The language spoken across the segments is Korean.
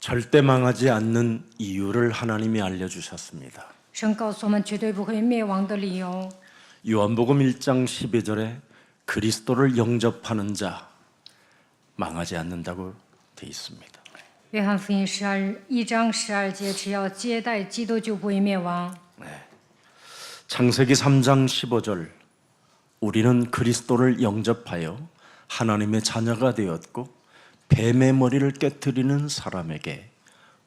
절대 망하지 않는 이유를 하나님이 알려주셨습니다. 神告诉我们绝对不会灭亡的理由。 요한복음 1장 12절에 그리스도를 영접하는 자 망하지 않는다고 돼 있습니다. 约翰福音1章12节，只要接待基督就不会灭亡。 창세기 3장 15절 우리는 그리스도를 영접하여 하나님의 자녀가 되었고 뱀의 머리를 깨트리는 사람에게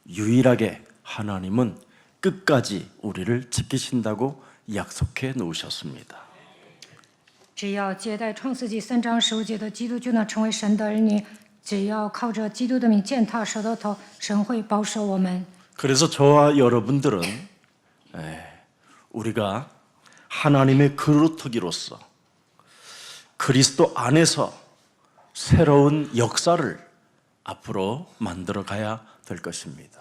유일하게 하나님은 끝까지 우리를 지키신다고 약속해 놓으셨습니다. 只要接待创世纪3章15节的基督，就能成为神的儿女。只要靠着基督的名践踏蛇的头，神会保守我们。 그래서 저와 여러분들은 우리가 하나님의 그루터기로서 그리스도 안에서 새로운 역사를 앞으로 만들어 가야 될 것입니다.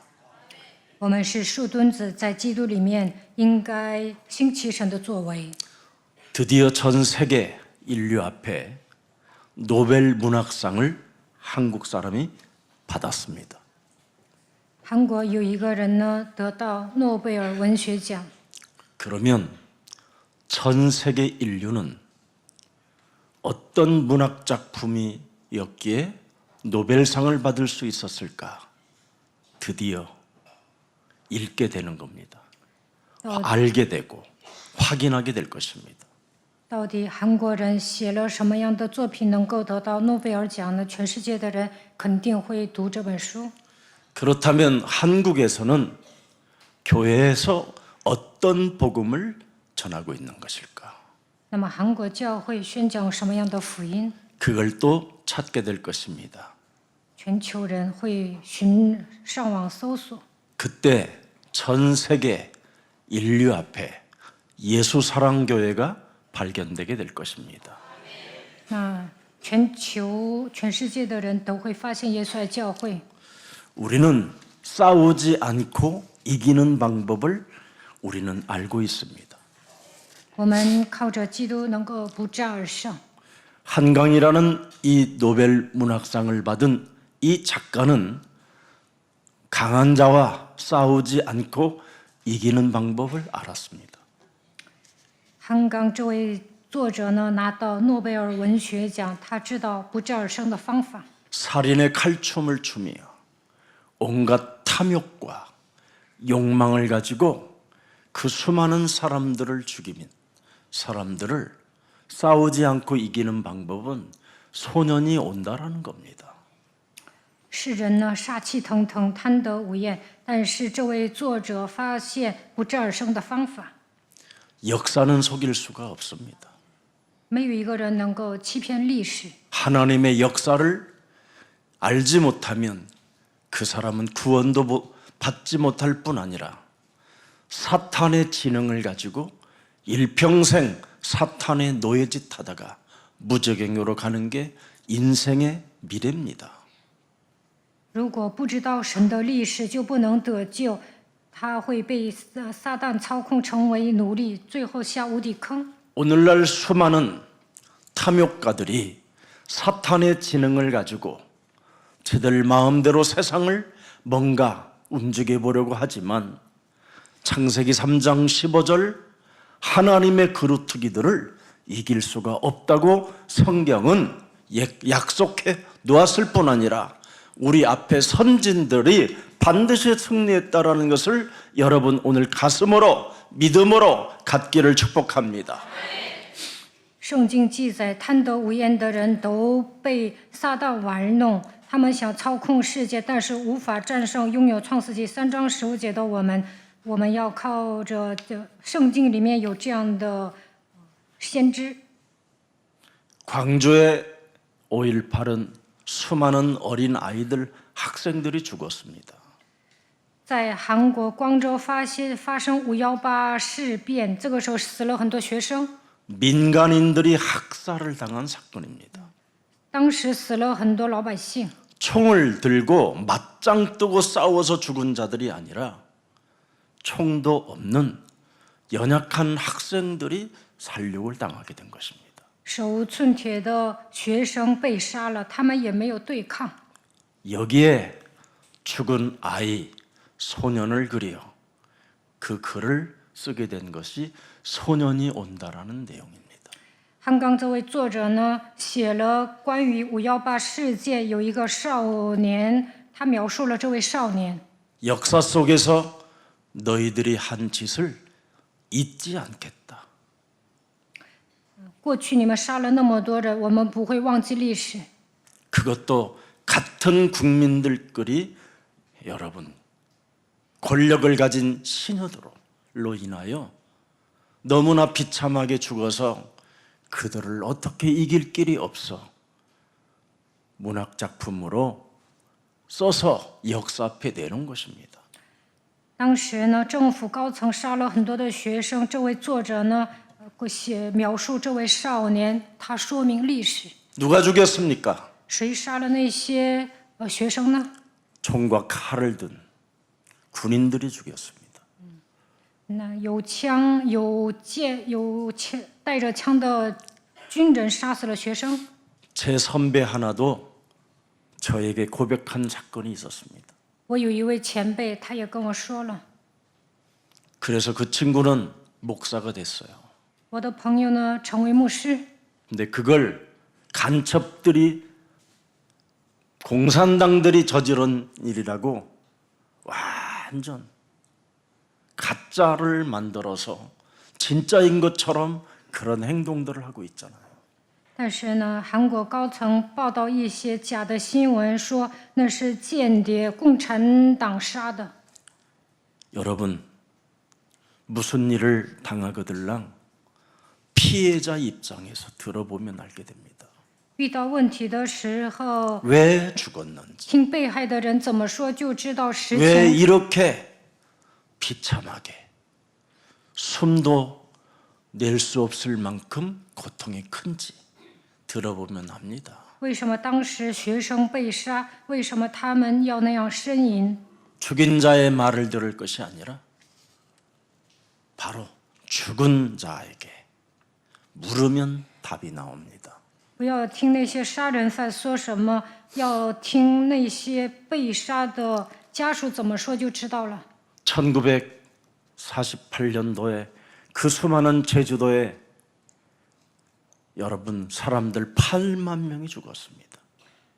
我们是树墩子，在基督里面应该兴起神的作为。 드디어 전 세계 인류 앞에 노벨 문학상을 한국 사람이 받았습니다. 韩国有一个人呢得到诺贝尔文学奖， 그러면 전 세계 인류는 어떤 문학 작품이었기에 노벨상을 받을 수 있었을까? 드디어 읽게 되는 겁니다. 알게 되고 확인하게 될 것입니다. 到底韩国人写了什么样的作品能够得到诺贝尔奖呢？全世界的人肯定会读这本书。 그렇다면 한국에서는 교회에서 어떤 복음을 전하고 있는 것일까? 那么韩国教会宣讲什么样的福音？ 그걸 또 찾게 될 것입니다. 全球人会上网搜索。 그때 전 세계 인류 앞에 예수 사랑 교회가 발견되게 될 것입니다. 那全世界的人都会发现耶稣爱教会。 우리는 싸우지 않고 이기는 방법을 우리는 알고 있습니다. 我们靠着基督能够不战而胜。 한강이라는 이 노벨 문학상을 받은 이 작가는 강한 자와 싸우지 않고 이기는 방법을 알았습니다. 韩刚这位作者呢拿到诺贝尔文学奖，他知道不战而胜的方法。 살인의 칼춤을 추며 온갖 탐욕과 욕망을 가지고 그 수많은 사람들을 죽이는 사람들을 싸우지 않고 이기는 방법은 소년이 온다라는 겁니다. 世人呢杀气腾腾，贪得无厌，但是这位作者发现不战而胜的方法。 역사는 속일 수가 없습니다. 没有一个人能够欺骗历史。 하나님의 역사를 알지 못하면 그 사람은 구원도 받지 못할 뿐 아니라 사탄의 지능을 가지고 일평생 사탄의 노예짓 하다가 무적행으로 가는 게 인생의 미래입니다. 如果不知道神的历史，就不能得救，他会被撒旦操控，成为奴隶，最后下无底坑。 오늘날 수많은 탐욕가들이 사탄의 지능을 가지고 저들 마음대로 세상을 뭔가 움직여 보려고 하지만 창세기 3장 15절 하나님의 그루터기들을 이길 수가 없다고 성경은 약속해 놓았을 뿐 아니라 우리 앞에 선진들이 반드시 승리했다라는 것을 여러분 오늘 가슴으로 믿음으로 갖기를 축복합니다. 圣经记载，贪得无厌的人都被撒旦玩弄，他们想操控世界，但是无法战胜拥有创世纪3章15节的我们。我们要靠着圣经里面有这样的先知。 광주의 5.18은 수많은 어린 아이들 학생들이 죽었습니다. 在韩国光州发生5.18事变，这个时候死了很多学生。 민간인들이 학살을 당한 사건입니다. 当时死了很多老百姓。 총을 들고 맞짱 뜨고 싸워서 죽은 자들이 아니라 총도 없는 연약한 학생들이 살육을 당하게 된 것입니다. 手无寸铁的学生被杀了，他们也没有对抗。 여기에 죽은 아이, 소년을 그려 그 글을 쓰게 된 것이 소년이 온다라는 내용입니다. 汉刚这位作者呢，写了关于5.18事件，有一个少年，他描述了这位少年。 역사 속에서 너희들이 한 짓을 잊지 않겠다. 过去你们杀了那么多人，我们不会忘记历史。 그것도 같은 국민들끼리 여러분 권력을 가진 신하들로 인하여 너무나 비참하게 죽어서 그들을 어떻게 이길 길이 없어 문학 작품으로 써서 역사 앞에 내놓은 것입니다. 当时呢，政府高层杀了很多的学生，这位作者呢，描述这位少年，他说明历史。 누가 죽였습니까? 谁杀了那些学生呢？ 총과 칼을 든 군인들이 죽였습니다. 那有枪、有剑、带着枪的军人杀死了学生。 제 선배 하나도 저에게 고백한 사건이 있었습니다. 我有一位前辈，他也跟我说了， 그래서 그 친구는 목사가 됐어요. 我的朋友呢成为牧师， 근데 그걸 간첩들이 공산당들이 저지른 일이라고 완전 가짜를 만들어서 진짜인 것처럼 그런 행동들을 하고 있잖아요. 但是呢，韩国高层报道一些假的新闻，说那是间谍，共产党杀的。 여러분 무슨 일을 당하거들랑 피해자 입장에서 들어보면 알게 됩니다. 遇到问题的时候， 왜 죽었는지, 听被害的人怎么说，就知道实 왜 情。 이렇게 비참하게 숨도 낼 수 없을 만큼 고통이 큰지 들어보면 압니다. 为什么当时学生被杀？为什么他们要那样呻吟？ 죽인 자의 말을 들을 것이 아니라 바로 죽은 자에게 물으면 답이 나옵니다. 不要听那些杀人犯说什么，要听那些被杀的家属怎么说就知道了。 1948년도에 그 수많은 제주도에 여러분 사람들 8만 명이 죽었습니다.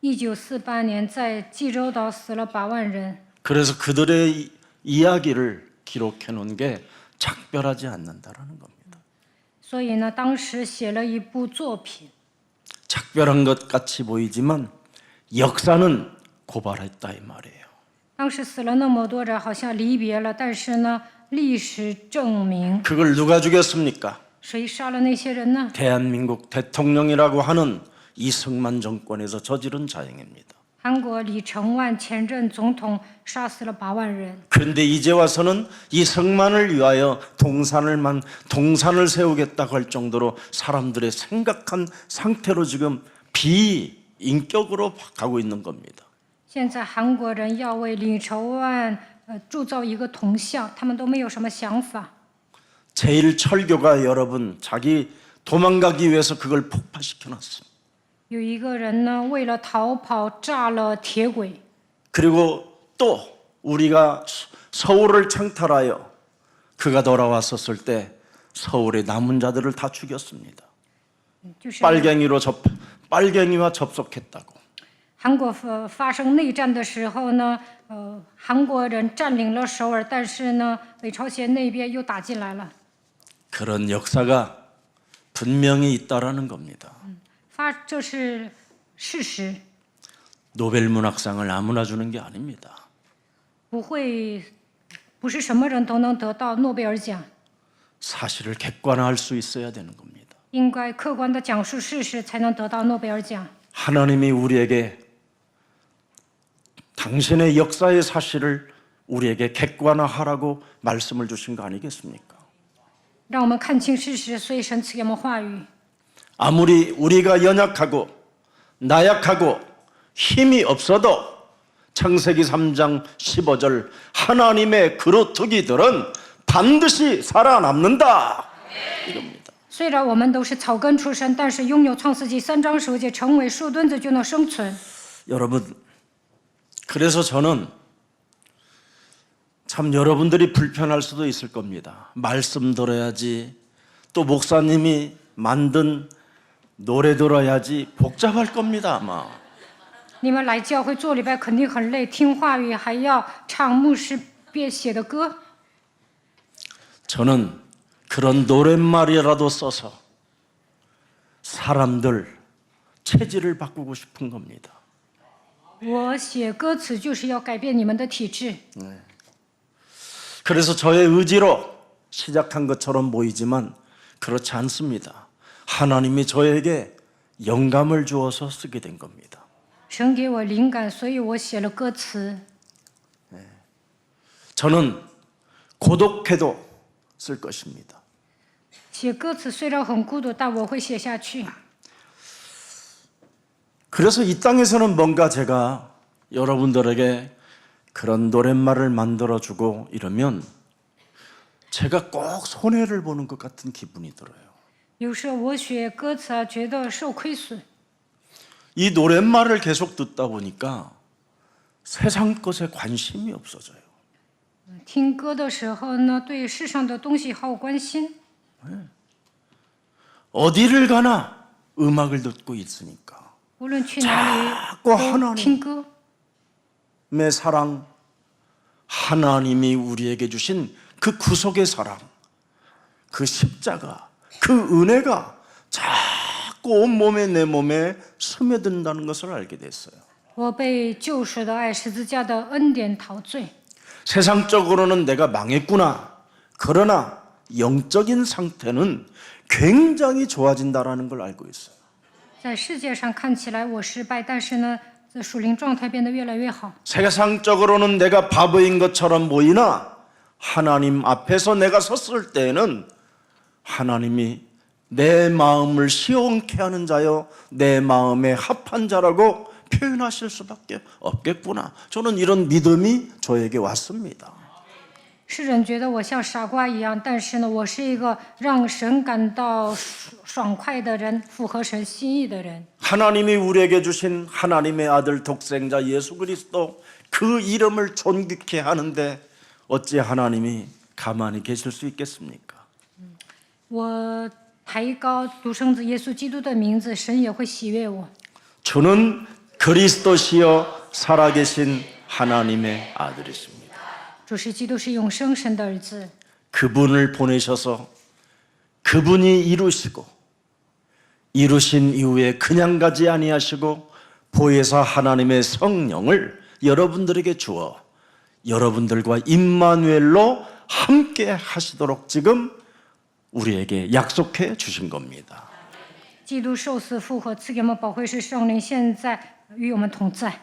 1948年在济州岛死了8万人， 그래서 그들의 이야기를 기록해 놓은 게 작별하지 않는다라는 겁니다. 所以呢，当时写了一部作品。 작별한 것 같이 보이지만 역사는 고발했다 이 말이에요. 当时死了那么多人，好像离别了，但是呢，历史证明， 그걸 누가 죽였습니까? 谁杀了那些人呢？ 대한민국 대통령이라고 하는 이승만 정권에서 저지른 자행입니다. 韩国李承晚前任总统杀死了8万人。 그런데 이제 와서는 이승만을 위하여 동산을 세우겠다고 할 정도로 사람들의 생각한 상태로 지금 비인격으로 가고 있는 겁니다. 现在韩国人要为李承晚铸造一个铜像，他们都没有什么想法。 제1철교가 여러분 자기 도망가기 위해서 그걸 폭파시켜놨습니다. 有一个人呢，为了逃跑炸了铁轨。 그리고 또 우리가 서울을 창탈하여 그가 돌아왔었을 때 서울의 남은 자들을 다 죽였습니다. 就是 빨갱이와 접속했다고. 韩国发生内战的时候呢，韩国人占领了首尔，但是呢，北朝鲜那边又打进来了。 그런 역사가 분명히 있다라는 겁니다. 这是事实， 노벨 문학상을 아무나 주는 게 아닙니다. 不是什么人都能得到诺贝尔奖， 사실을 객관화할 수 있어야 되는 겁니다. 应该客观的讲述事实才能得到诺贝尔奖。 하나님이 우리에게 당신의 역사의 사실을 우리에게 객관화하라고 말씀을 주신 거 아니겠습니까? 让我们看清事实，所以神赐给我们话语。 아무리 우리가 연약하고 나약하고 힘이 없어도 창세기 3장 15절 하나님의 그루터기들은 반드시 살아남는다 이겁니다. 虽然我们都是草根出身，但是拥有创世纪3章15节成为树墩子就能生存。 여러분 그래서 저는 참 여러분들이 불편할 수도 있을 겁니다. 말씀 들어야지, 또 목사님이 만든 노래 들어야지 복잡할 겁니다, 아마. 你们来教会做礼拜肯定很累，听话语还要唱牧师写的歌。 저는 그런 노랫말이라도 써서 사람들 체질을 바꾸고 싶은 겁니다. 我写歌词就是要改变你们的体质。 그래서 저의 의지로 시작한 것처럼 보이지만 그렇지 않습니다. 하나님이 저에게 영감을 주어서 쓰게 된 겁니다. 神给我灵感，所以我写了歌词。 저는 고독해도 쓸 것입니다. 写歌词虽然很孤独，但我会写下去。 그래서 이 땅에서는 뭔가 제가 여러분들에게 그런 노랫말을 만들어주고 이러면 제가 꼭 손해를 보는 것 같은 기분이 들어요. 有时候我写歌词啊，觉得受亏损。 이 노랫말을 계속 듣다 보니까 세상 것에 관심이 없어져요. 听歌的时候呢，对世上的东西毫无关心。 어디를 가나 음악을 듣고 있으니까 无论去哪 자꾸 里 하나님 都听歌。 내 사랑, 하나님이 우리에게 주신 그 구속의 사랑, 그 십자가, 그 은혜가 자꾸 온몸에 내 몸에 스며든다는 것을 알게 됐어요. 我被救赎的爱十字架的恩典陶醉。 세상적으로는 내가 망했구나. 그러나 영적인 상태는 굉장히 좋아진다라는 걸 알고 있어요. 在世界上看起来我失败，但是呢，在属灵状态变得越来越好。 세상적으로는 내가 바보인 것처럼 보이나 하나님 앞에서 내가 섰을 때에는 하나님이 내 마음을 시원케 하는 자여 내 마음에 합한 자라고 표현하실 수밖에 없겠구나. 저는 이런 믿음이 저에게 왔습니다. 世人觉得我像傻瓜一样，但是呢，我是一个让神感到爽快的人，符合神心意的人。 하나님이 우리에게 주신 하나님의 아들 독생자 예수 그리스도 그 이름을 존귀케 하는데 어찌 하나님이 가만히 계실 수 있겠습니까? 我抬高独生子耶稣基督的名字，神也会喜悦我。 주는 그리스도시여 살아계신 하나님의 아들이십니다. 主是基督，是永生神的儿子。 그분을 보내셔서 그분이 이루시고 이루신 이후에 그냥 가지 아니하시고 보혜사 하나님의 성령을 여러분들에게 주어 여러분들과 임마누엘로 함께 하시도록 지금 우리에게 약속해 주신 겁니다. 基督受死复活，赐给我们宝贵是圣灵，现在与我们同在。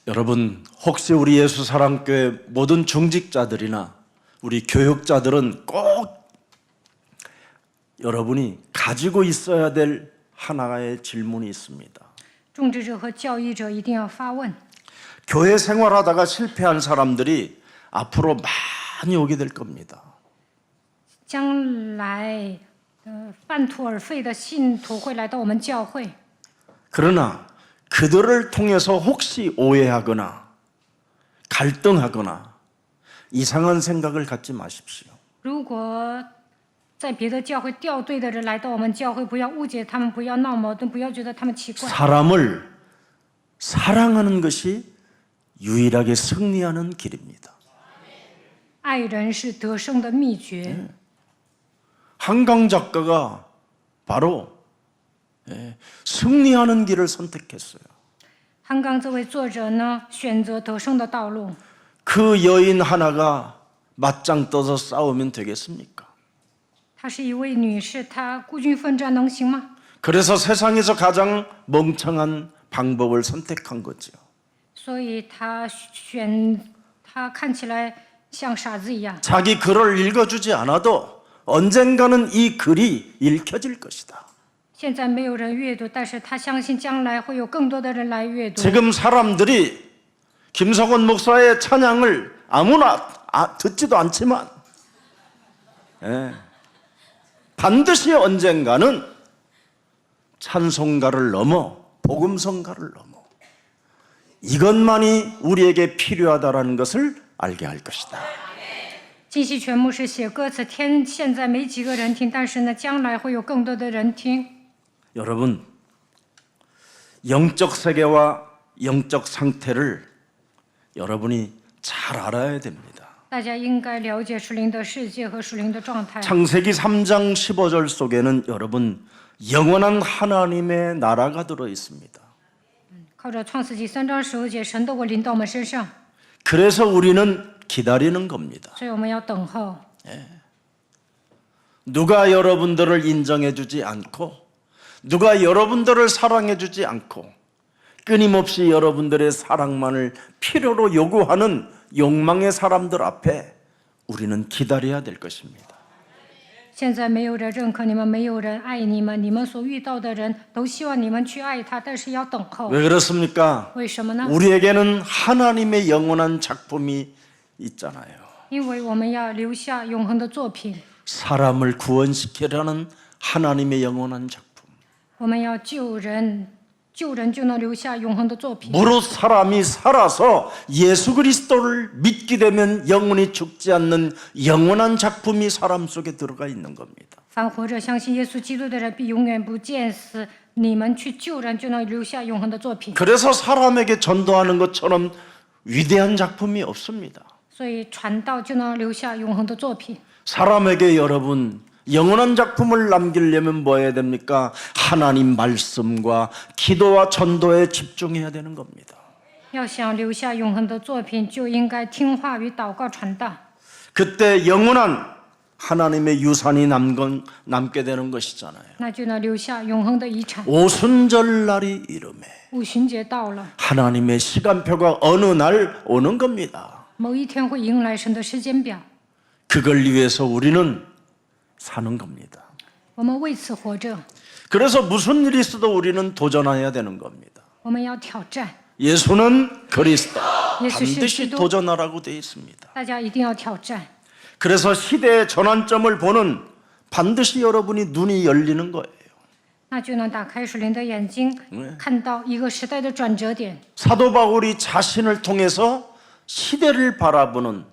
여러분 혹시 우리 예수사랑교회 모든 중직자들이나 우리 교육자들은 꼭 여러분이 가지고 있어야 될 하나의 질문이 있습니다. 种植者和教育者一定要发问： 교회 생활하다가 실패한 사람들이 앞으로 많이 오게 될 겁니다. 将来半途而废的信徒会来到我们教会， 그러나 그들을 통해서 혹시 오해하거나 갈등하거나 이상한 생각을 갖지 마십시오. 如果在别的教会掉队的人来到我们教会，不要误解他们，不要闹矛盾，不要觉得他们奇怪。 사람을 사랑하는 것이 유일하게 승리하는 길입니다. 爱人是得胜的秘诀。 한강 작가가 바로 승리하는 길을 선택했어요. 汉刚这位作者呢，选择得胜的道路。 그 여인 하나가 맞짱 떠서 싸우면 되겠습니까? 她是一位女士，她孤军奋战能行吗？ 그래서 세상에서 가장 멍청한 방법을 선택한 거죠. 所以她看起来像傻子一样。 자기 글을 읽어주지 않아도 언젠가는 이 글이 읽혀질 것이다. 现在没有人阅读，但是她相信将来会有更多的人来阅读。 지금 사람들이 김석원 목사의 찬양을 아무나 듣지도 않지만 반드시 언젠가는 찬송가를 넘어 복음성가를 넘어 이것만이 우리에게 필요하다라는 것을 알게 할 것이다. 金希全牧师写歌词，现在没几个人听，但是呢，将来会有更多的人听。 여러분, 영적 세계와 영적 상태를 여러분이 잘 알아야 됩니다. 大家应该了解属灵的世界和属灵的状态。 창세기 3장 15절 속에는 여러분 영원한 하나님의 나라가 들어 있습니다. 靠着创世纪3章15节，神的国临到我们身上， 그래서 우리는 기다리는 겁니다. 所以我们要等候。 누가 여러분들을 인정해 주지 않고 누가 여러분들을 사랑해 주지 않고 끊임없이 여러분들의 사랑만을 필요로 요구하는 욕망의 사람들 앞에 우리는 기다려야 될 것입니다. 现在没有人认可你们，没有人爱你们，你们所遇到的人都希望你们去爱他，但是要等候。 왜 그렇습니까? 为什么呢？ 우리에게는 하나님의 영원한 작품이 있잖아요. 因为我们要留下永恒的作品， 사람을 구원시키려는 하나님의 영원한 작품. 我们要救人，救人就能留下永恒的作品。 무릇 사람이 살아서 예수 그리스도를 믿게 되면 영원히 죽지 않는 영원한 작품이 사람 속에 들어가 있는 겁니다. 凡活着相信耶稣基督的人，必永远不见死。你们去救人，就能留下永恒的作品。 그래서 사람에게 전도하는 것처럼 위대한 작품이 없습니다. 所以传道就能留下永恒的作品。 사람에게 여러분 영원한 작품을 남기려면 뭐 해야 됩니까? 하나님 말씀과 기도와 전도에 집중해야 되는 겁니다. 要想留下永恒的作品，就应该听话与祷告传道。 그때 영원한 하나님의 유산이 남게 되는 것이잖아요. 那就能留下永恒的遗产。 오순절날이 이름에 五旬节到了， 하나님의 시간표가 어느 날 오는 겁니다. 某一天会迎来神的时间表， 그걸 위해서 우리는 사는 겁니다. 我们为此活着， 그래서 무슨 일이 있어도 우리는 도전해야 되는 겁니다. 我们要挑战。 예수는 그리스도. 예수 반드시 그리스도. 도전하라고 되어 있습니다. 大家一定要挑战。 그래서 시대의 전환점을 보는 반드시 여러분이 눈이 열리는 거예요. 那就能打开属灵的眼睛，看到一个时代的转折点。 사도 바울이 자신을 통해서 시대를 바라보는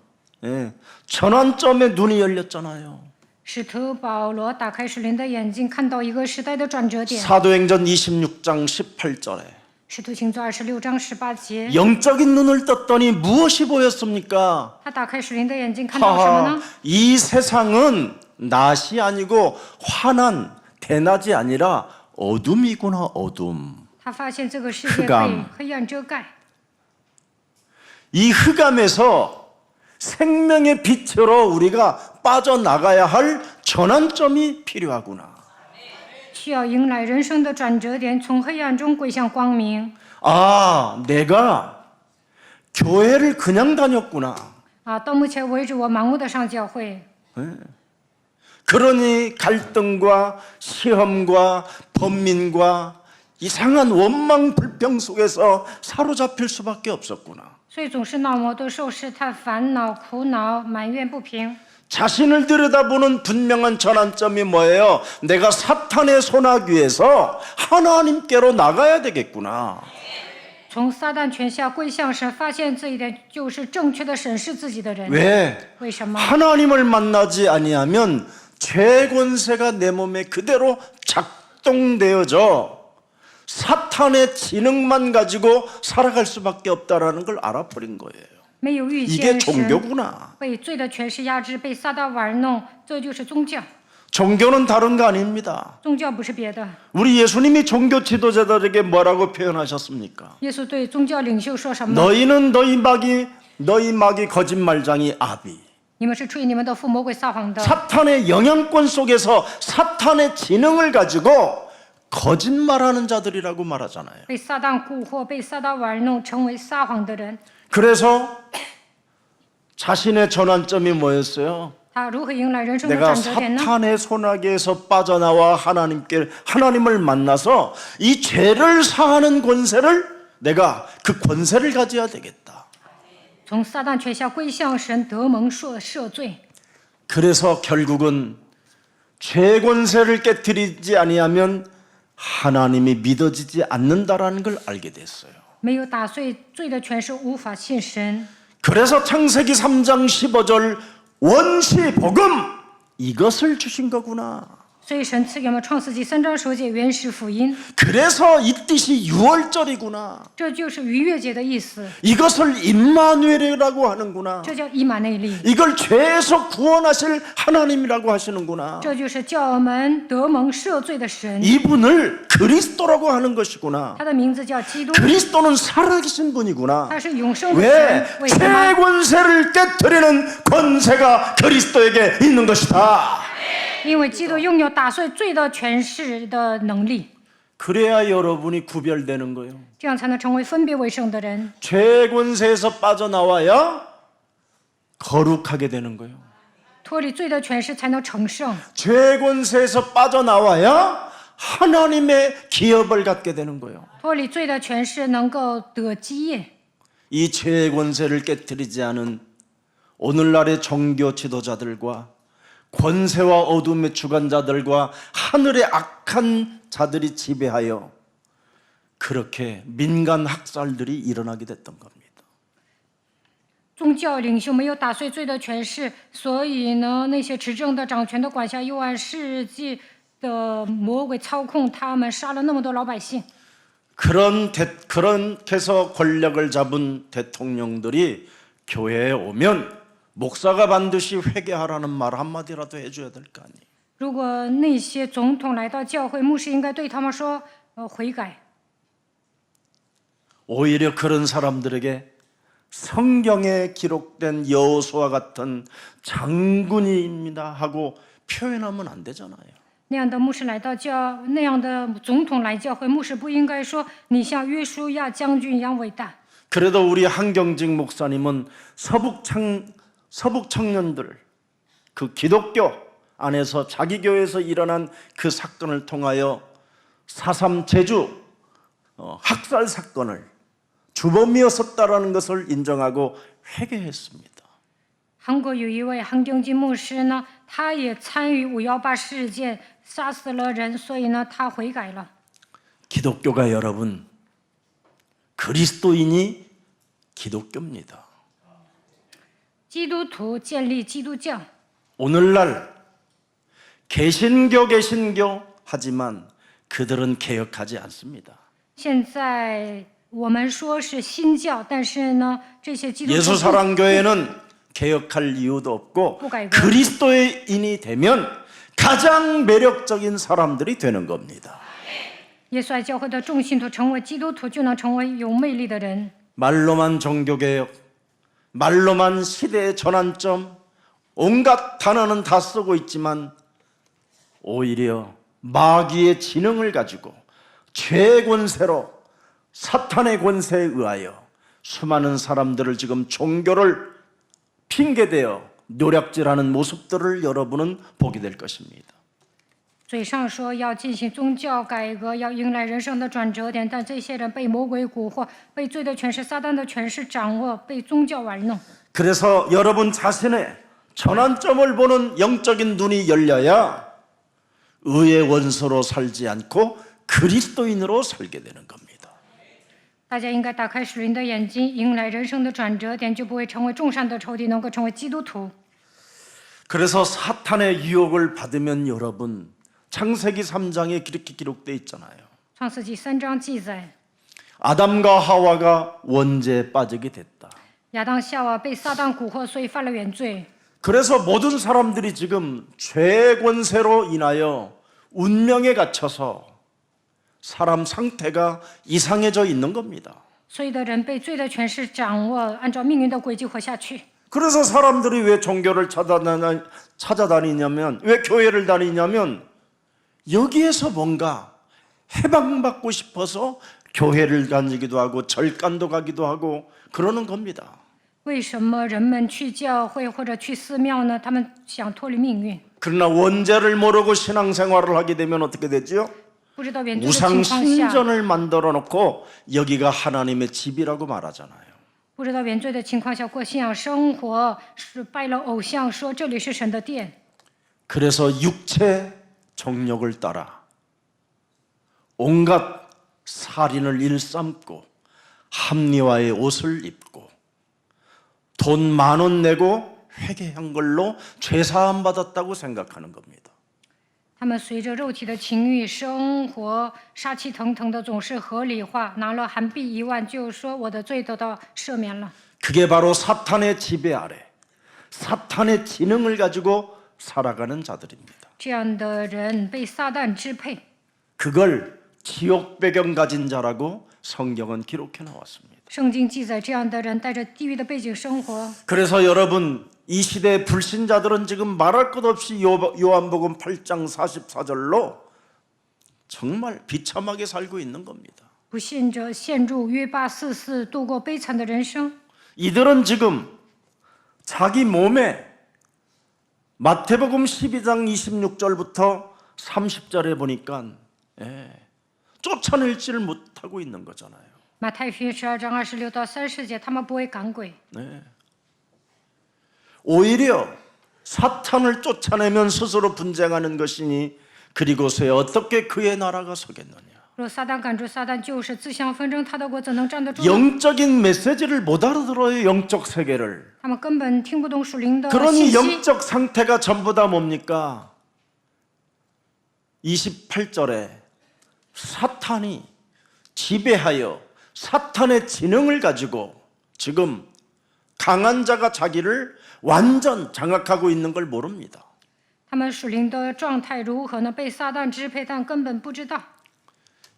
전환점에 눈이 열렸잖아요. 使徒保罗打开属灵的眼睛，看到一个时代的转折点。 사도행전 26장 18절에 使徒行传26章18节， 영적인 눈을 떴더니 무엇이 보였습니까? 他打开属灵的眼睛，看到什么 하하, 呢？ 이 세상은 낮이 아니고 환한 대낮이 아니라 어둠이구나 어둠. 他发现这个世界被 흑암 黑暗遮盖， 이 흑암에서 생명의 빛으로 우리가 빠져나가야 할 전환점이 필요하구나. 需要迎来人生的转折点，从黑暗中归向光明。 아, 내가 교회를 그냥 다녔구나. 到目前为止，我盲目的上教会， 그러니 갈등과 시험과 번민과 이상한 원망 불평 속에서 사로잡힐 수밖에 없었구나. 所以总是闹矛盾、受试探、烦恼、苦恼、埋怨不平。 자신을 들여다보는 분명한 전환점이 뭐예요? 내가 사탄의 손아귀에서 하나님께로 나가야 되겠구나. 从撒旦权下归向神，发现这一点就是正确的审视自己的人。 왜? 为什么？ 하나님을 만나지 아니하면 죄 권세가 내 몸에 그대로 작동되어져 사탄의 지능만 가지고 살아갈 수밖에 없다라는 걸 알아버린 거예요. 没有遇 이게 见神， 종교구나. 被罪的权势压制，被撒旦玩弄，这就是宗教。 종교는 다른 거 아닙니다. 宗教不是别的。 우리 예수님이 종교 지도자들에게 뭐라고 표현하셨습니까? 耶稣对宗教领袖说什么？ 너희는 너희 마귀 거짓말장이 아비. 你们是吹你们的父魔鬼撒谎的， 사탄의 영향권 속에서 사탄의 지능을 가지고 거짓말하는 자들이라고 말하잖아요. 被撒旦蛊惑，被撒旦玩弄，成为撒谎的人。 그래서 자신의 전환점이 뭐였어요? 他如何迎来人生的 내가 转折点呢？ 사탄의 손아귀에서 빠져나와 하나님을 만나서 이 죄를 사하는 권세를 내가 그 권세를 가져야 되겠다. 从撒旦权下归向神，得蒙赦罪。 그래서 결국은 죄 권세를 깨뜨리지 아니하면 하나님이 믿어지지 않는다라는 걸 알게 됐어요. 没有打碎罪的权势，无法信神。 그래서 창세기 3장 15절 원시 복음 이것을 주신 거구나. 所以神赐给我们创世纪3章15节原始福音， 그래서 이 뜻이 유월절이구나. 这就是逾越节的意思， 이것을 임마누엘이라고 하는구나. 这叫以马内利， 이걸 죄에서 구원하실 하나님이라고 하시는구나. 这就是叫我们得蒙赦罪的神， 이분을 그리스도라고 하는 것이구나. 他的名字叫基督， 그리스도는 살아계신 분이구나. 他是永生的 왜 神。为什么？ 최권세를 깨뜨리는 권세가 그리스도에게 있는 것이다. 因为基督拥有打碎罪的权势的能力， 그래야 여러분이 구별되는 거예요. 这样才能成为分别为圣的人。 죄권세에서 빠져나와야 거룩하게 되는 거예요. 脱离罪的权势才能成圣， 죄권세에서 빠져나와야 하나님의 기업을 갖게 되는 거예요. 脱离罪的权势能够得基业。 이 죄권세를 깨뜨리지 않은 오늘날의 종교 지도자들과 권세와 어둠의 주관자들과 하늘의 악한 자들이 지배하여 그렇게 민간 학살들이 일어나게 됐던 겁니다. 宗教领袖没有打碎罪的权势，所以呢，那些执政的、掌权的、管辖幽暗世界的魔鬼操控他们，杀了那么多老百姓。 그렇게 해서 권력을 잡은 대통령들이 교회에 오면 목사가 반드시 회개하라는 말 한마디라도 해줘야 될 거 아니에요. 如果那些总统来到教会，牧师应该对他们说：“悔改。” 오히려 그런 사람들에게 성경에 기록된 여호수아 같은 장군입니다 하고 표현하면 안 되잖아요. 那样的牧师来到那样的总统来教会，牧师不应该说你像约书亚将军一样伟大。 그래도 우리 한경직 목사님은 서북 청년들 그 기독교 안에서 자기 교회에서 일어난 그 사건을 통하여 4.3 제주 학살 사건을 주범이었었다라는 것을 인정하고 회개했습니다. 韩国有一位韩定基牧师呢，他也参与5.18事件，杀死了人，所以呢，他悔改了。 기독교가 여러분 그리스도인이 기독교입니다. 基督徒建立基督教， 오늘날 개신교 하지만 그들은 개혁하지 않습니다. 现在我们说是新教，但是呢，这些基督徒 예수사랑교회는 개혁할 이유도 없고 뭐가 그리스도인이 되면 가장 매력적인 사람들이 되는 겁니다. 耶稣爱教会的众信徒成为基督徒，就能成为有魅力的人。 말로만 종교개혁, 말로만 시대의 전환점, 온갖 단어는 다 쓰고 있지만 오히려 마귀의 지능을 가지고 죄의 권세로 사탄의 권세에 의하여 수많은 사람들을 지금 종교를 핑계대어 노략질하는 모습들을 여러분은 보게 될 것입니다. 嘴上说要进行宗教改革，要迎来人生的转折点，但这些人被魔鬼蛊惑，被罪的权势、撒旦的权势掌握，被宗教玩弄。 그래서 여러분 자신의 전환점을 보는 영적인 눈이 열려야 의의 원수로 살지 않고 그리스도인으로 살게 되는 겁니다. 大家应该打开属灵的眼睛，迎来人生的转折点，就不会成为众善的仇敌，能够成为基督徒。 그래서 사탄의 유혹을 받으면 여러분 창세기 3장에 그렇게 기록되어 있잖아요. 创世纪3章记载， 아담과 하와가 원죄에 빠지게 됐다. 亚当夏娃被撒旦蛊惑，所以犯了原罪。 그래서 모든 사람들이 지금 죄의 권세로 인하여 운명에 갇혀서 사람 상태가 이상해져 있는 겁니다. 所有的人被罪的权势掌握，按照命运的轨迹活下去。 그래서 사람들이 왜 종교를 찾아다니냐면 왜 교회를 다니냐면 여기에서 뭔가 해방받고 싶어서 교회를 다니기도 하고 절간도 가기도 하고 그러는 겁니다. 为什么人们去教会或者去寺庙呢？他们想脱离命运， 그러나 원죄를 모르고 신앙생활을 하게 되면 어떻게 되죠? 不知道原罪的 우상 情况下， 신전을 만들어 놓고 여기가 하나님의 집이라고 말하잖아요. 不知道原罪的情况下过信仰生活，是拜了偶像，说这里是神的殿。 그래서 육체 정욕을 따라 온갖 살인을 일삼고 합리화의 옷을 입고 돈 10,000원 내고 회개한 걸로 죄사함 받았다고 생각하는 겁니다. 他们随着肉体的情欲生活，杀气腾腾的，总是合理化，拿了韩币1万，就说我的罪得到赦免了。 그게 바로 사탄의 지배 아래 사탄의 지능을 가지고 살아가는 자들입니다. 这样的人被撒旦支配， 그걸 지옥 배경 가진 자라고 성경은 기록해 나왔습니다. 圣经记载这样的人带着地狱的背景生活。 그래서 여러분 이 시대의 불신자들은 지금 말할 것 없이 요한복음 8장 44절로 정말 비참하게 살고 있는 겁니다. 不信者陷入约巴44度过悲惨的人生。 이들은 지금 자기 몸에 마태복음 12장 26절부터 30절에 보니까 쫓아낼지를 못하고 있는 거잖아요. 马太福音12章26到30节，他们不会赶鬼， 오히려 사탄을 쫓아내면 스스로 분쟁하는 것이니 그리고서야 어떻게 그의 나라가 서겠느냐. 若撒旦赶出撒旦，就是自相纷争，他的国怎能站得住呢？ 영적인 메시지를 못 알아들어요. 영적 세계를. 他们根本听不懂属灵的 그러니 信息。 영적 상태가 전부 다 뭡니까? 28절에 사탄이 지배하여 사탄의 지능을 가지고 지금 강한 자가 자기를 완전 장악하고 있는 걸 모릅니다. 他们属灵的状态如何呢？被撒旦支配，但根本不知道，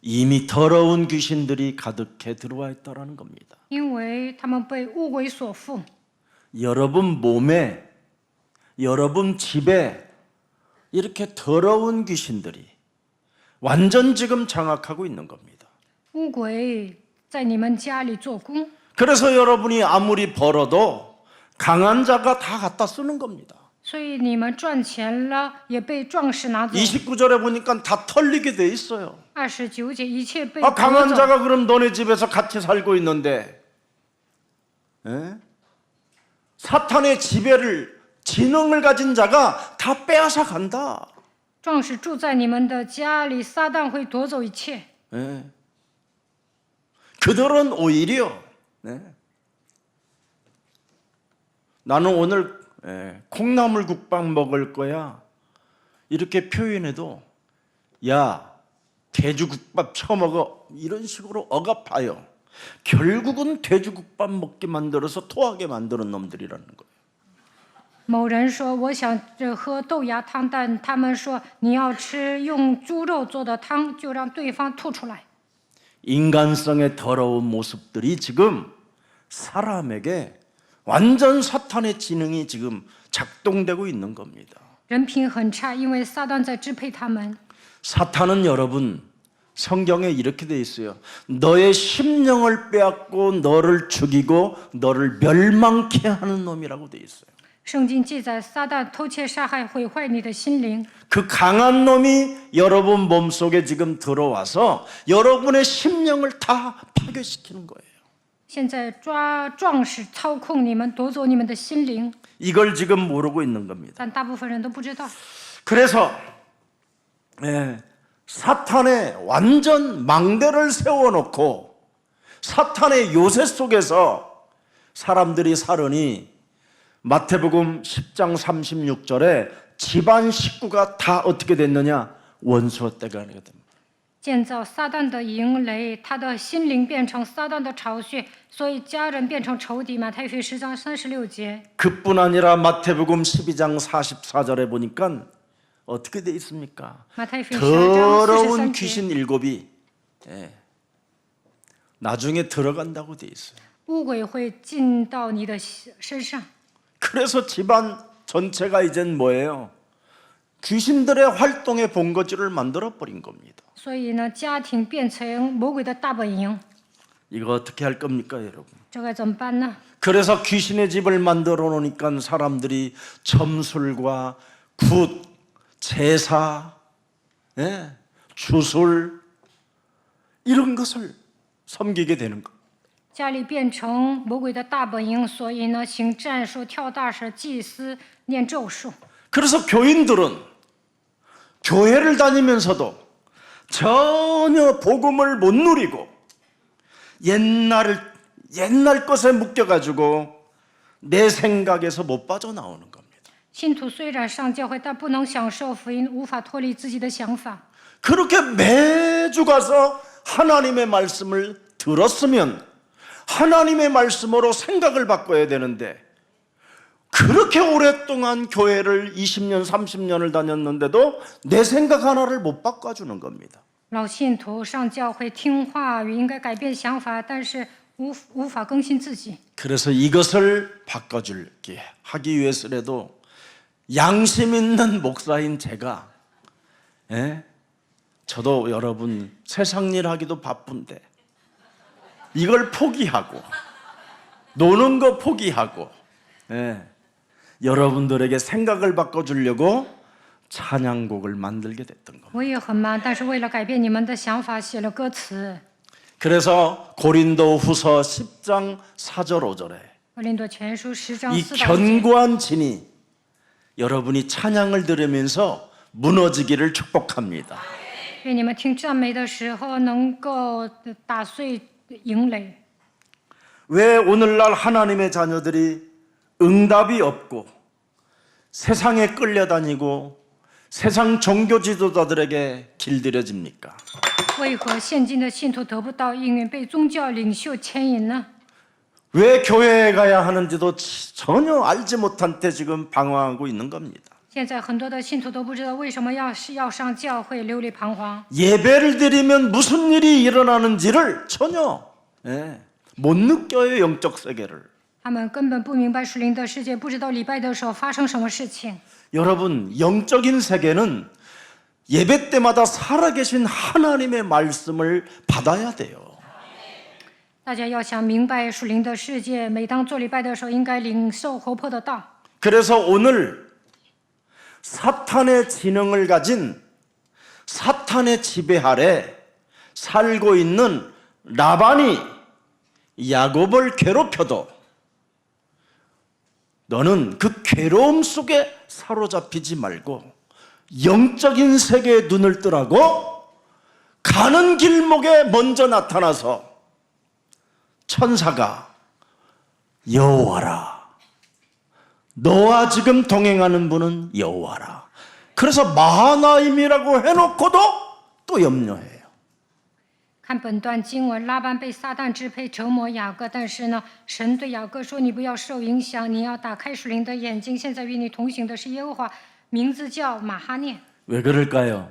이미 더러운 귀신들이 가득해 들어와 있다라는 겁니다. 因为他们被污鬼所缚。 여러분 몸에, 여러분 집에 이렇게 더러운 귀신들이 완전 지금 장악하고 있는 겁니다. 污鬼在你们家里做工， 그래서 여러분이 아무리 벌어도 강한 자가 다 갖다 쓰는 겁니다. 所以你们赚钱了也被壮士拿走。 29절에 보니까 다 털리게 돼 있어요. 29节，一切被 강한 夺走。 자가 그럼 너네 집에서 같이 살고 있는데 사탄의 지배를 지능을 가진 자가 다 빼앗아 간다. 壮士住在你们的家里，撒旦会夺走一切。 그들은 오히려 나는 오늘 콩나물국밥 먹을 거야 이렇게 표현해도 야 돼지국밥 처먹어 이런 식으로 억압하여 결국은 돼지국밥 먹게 만들어서 토하게 만드는 놈들이라는 거예요. 某人说我想着喝豆芽汤，但他们说你要吃用猪肉做的汤，就让对方吐出来。 인간성의 더러운 모습들이 지금 사람에게 완전 사탄의 지능이 지금 작동되고 있는 겁니다. 人品很差，因为撒旦在支配他们。 사탄은 여러분 성경에 이렇게 돼 있어요. 너의 심령을 빼앗고 너를 죽이고 너를 멸망케 하는 놈이라고 돼 있어요. 圣经记载，撒旦偷窃、杀害、毁坏你的心灵。 그 강한 놈이 여러분 몸속에 지금 들어와서 여러분의 심령을 다 파괴시키는 거예요. 现在壮士操控你们，夺走你们的心灵， 이걸 지금 모르고 있는 겁니다. 但大部分人都不知道。 그래서 사탄의 완전 망대를 세워놓고 사탄의 요새 속에서 사람들이 살으니 마태복음 10장 36절에 집안 식구가 다 어떻게 됐느냐? 원수가 떼가 되거든. 建造撒旦的营垒，他的心灵变成撒旦的巢穴，所以家人变成仇敌。马太福音10章36节。 그뿐 아니라 마태복음 12장 44절에 보니까 어떻게 돼 있습니까? 马太福音12章 더러운 43节， 귀신 7이 나중에 들어간다고 돼 있어요. 污鬼会进到你的身上。 그래서 집안 전체가 이젠 뭐예요? 귀신들의 활동의 본거지를 만들어 버린 겁니다. 所以呢，家庭变成魔鬼的大本营， 이거 어떻게 할 겁니까, 여러분? 这该怎么办呢？ 그래서 귀신의 집을 만들어 놓으니까 사람들이 점술과 굿, 제사, 주술 이런 것을 섬기게 되는 거. 家里变成魔鬼的大本营，所以呢，行战术、跳大神、祭司、念咒术。 그래서 교인들은 교회를 다니면서도 전혀 복음을 못 누리고 옛날 것에 묶여가지고 내 생각에서 못 빠져나오는 겁니다. 信徒虽然上教会，但不能享受福音，无法脱离自己的想法。 그렇게 매주 가서 하나님의 말씀을 들었으면 하나님의 말씀으로 생각을 바꿔야 되는데 그렇게 오랫동안 교회를 20년, 30년을 다녔는데도 내 생각 하나를 못 바꿔주는 겁니다. 老信徒上教会听话语，应该改变想法，但是无法更新自己。 그래서 이것을 바꿔줄게 하기 위해서라도 양심 있는 목사인 제가 저도 여러분 세상 일 하기도 바쁜데 이걸 포기하고 노는 거 포기하고 여러분들에게 생각을 바꿔주려고 찬양곡을 만들게 됐던 겁니다. 我也很忙，但是为了改变你们的想法，写了歌词。 그래서 고린도후서 10장 4절 5절에 哥林多前书10章 이 4到5节。 견고한 진이 여러분이 찬양을 들으면서 무너지기를 축복합니다. 愿你们听赞美的时候能够打碎营垒。 왜 오늘날 하나님의 자녀들이 응답이 없고 세상에 끌려다니고 세상 종교 지도자들에게 길들여집니까? 为何现今的信徒得不到应允，被宗教领袖牵引呢？ 왜 교회에 가야 하는지도 전혀 알지 못한 때 지금 방황하고 있는 겁니다. 现在很多的信徒都不知道为什么要上教会，流离彷徨。 예배를 드리면 무슨 일이 일어나는지를 전혀 못 느껴요. 영적 세계를. 他们根本不明白属灵的世界，不知道礼拜的时候发生什么事情。 여러분, 영적인 세계는 예배 때마다 살아계신 하나님의 말씀을 받아야 돼요. 大家要想明白属灵的世界，每当做礼拜的时候，应该领受活泼的道。 그래서 오늘 사탄의 지능을 가진 사탄의 지배 아래 살고 있는 라반이 야곱을 괴롭혀도 너는 그 괴로움 속에 사로잡히지 말고 영적인 세계에 눈을 뜨라고 가는 길목에 먼저 나타나서 천사가 여호와라, 너와 지금 동행하는 분은 여호와라. 그래서 마하나임이라고 해놓고도 또 염려해요. 看本段经文，拉班被撒旦支配折磨雅各，但是呢，神对雅各说：“你不要受影响，你要打开属灵的眼睛。现在与你同行的是耶和华，名字叫马哈念。 왜 그럴까요?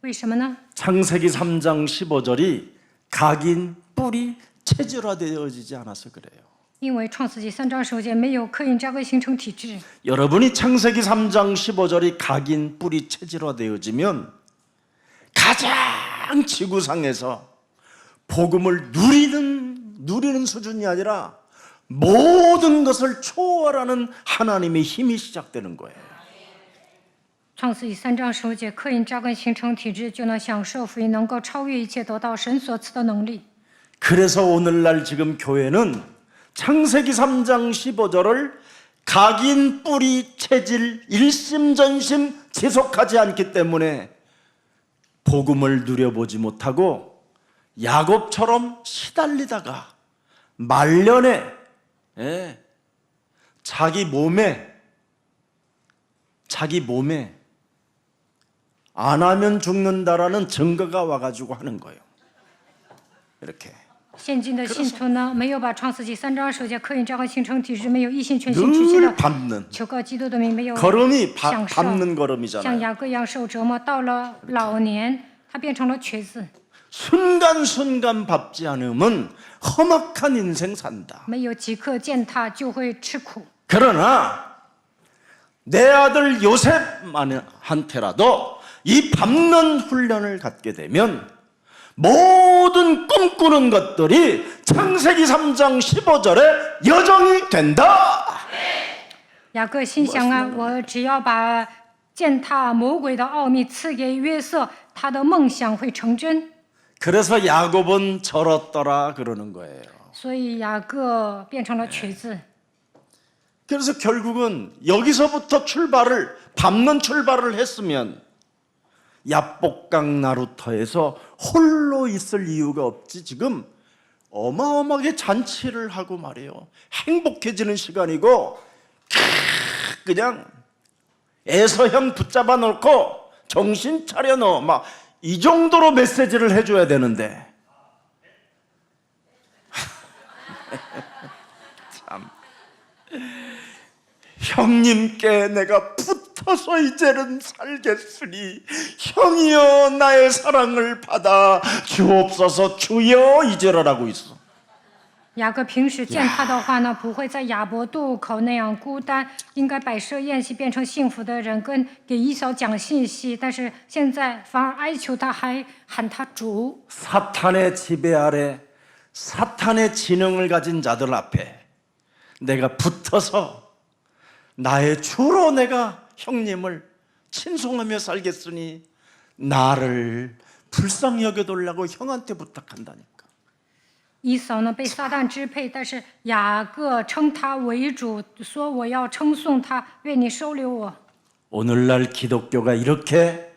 为什么呢？ 창세기 3장 15절이 각인, 뿌리, 체질화되어지지 않아서 그래요. 因为创世纪3章15节没有刻印扎根形成体制。 여러분이 창세기 3장 15절이 각인, 뿌리, 체질화되어지면 가장 지구상에서 복음을 누리는 수준이 아니라 모든 것을 초월하는 하나님의 힘이 시작되는 거예요. 创世纪3章15节刻印扎根形成体制，就能享受福音，能够超越一切，得到神所赐的能力。 그래서 오늘날 지금 교회는 창세기 3장 15절을 각인, 뿌리, 체질, 일심전심 지속하지 않기 때문에 복음을 누려보지 못하고 야곱처럼 시달리다가 말년에 자기 몸에 안 하면 죽는다라는 증거가 와가지고 하는 거예요. 이렇게. 现今的信徒呢，没有把创世纪3章15节刻印扎根形成体制，没有一心全心去祈 늘 祷 밟는 求告基督的名，没有 걸음이 享受 밟는 像 걸음이잖아요. 雅各一样受折磨，到了老年，他变成了瘸子， 순간순간 밟지 않으면 험악한 인생 산다. 没有即刻践踏就会吃苦。 그러나 내 아들 요셉한테라도 이 밟는 훈련을 갖게 되면 모든 꿈꾸는 것들이 창세기 3장 15절에 여정이 된다. 雅各心想啊，我只要把践踏魔鬼的奥秘赐给约瑟，他的梦想会成真。 그래서 야곱은 절었더라 그러는 거예요. 所以雅各变成了瘸子。 그래서 결국은 여기서부터 밟는 출발을 했으면 야복강 나루터에서 홀로 있을 이유가 없지. 지금 어마어마하게 잔치를 하고 말이에요. 행복해지는 시간이고 그냥 애서형 붙잡아 놓고 정신 차려 너 막 이 정도로 메시지를 해줘야 되는데 참 형님께 내가 붙어서 이제는 살겠으니 형이여 나의 사랑을 받아 주옵소서 주여 이제라라고 있어. 雅各平时见他的话呢，不会在雅博渡口那样孤单，应该摆设宴席，变成幸福的人，跟给以扫讲信息。但是现在反而哀求他，还喊他主。 사탄의 지배 아래 사탄의 지능을 가진 자들 앞에 내가 붙어서 나의 주로 내가 형님을 친송하며 살겠으니 나를 불쌍히 여겨달라고 형한테 부탁한다니까. 以扫呢被撒旦支配，但是雅各称他为主，说我要称颂他，愿你收留我。 오늘날 기독교가 이렇게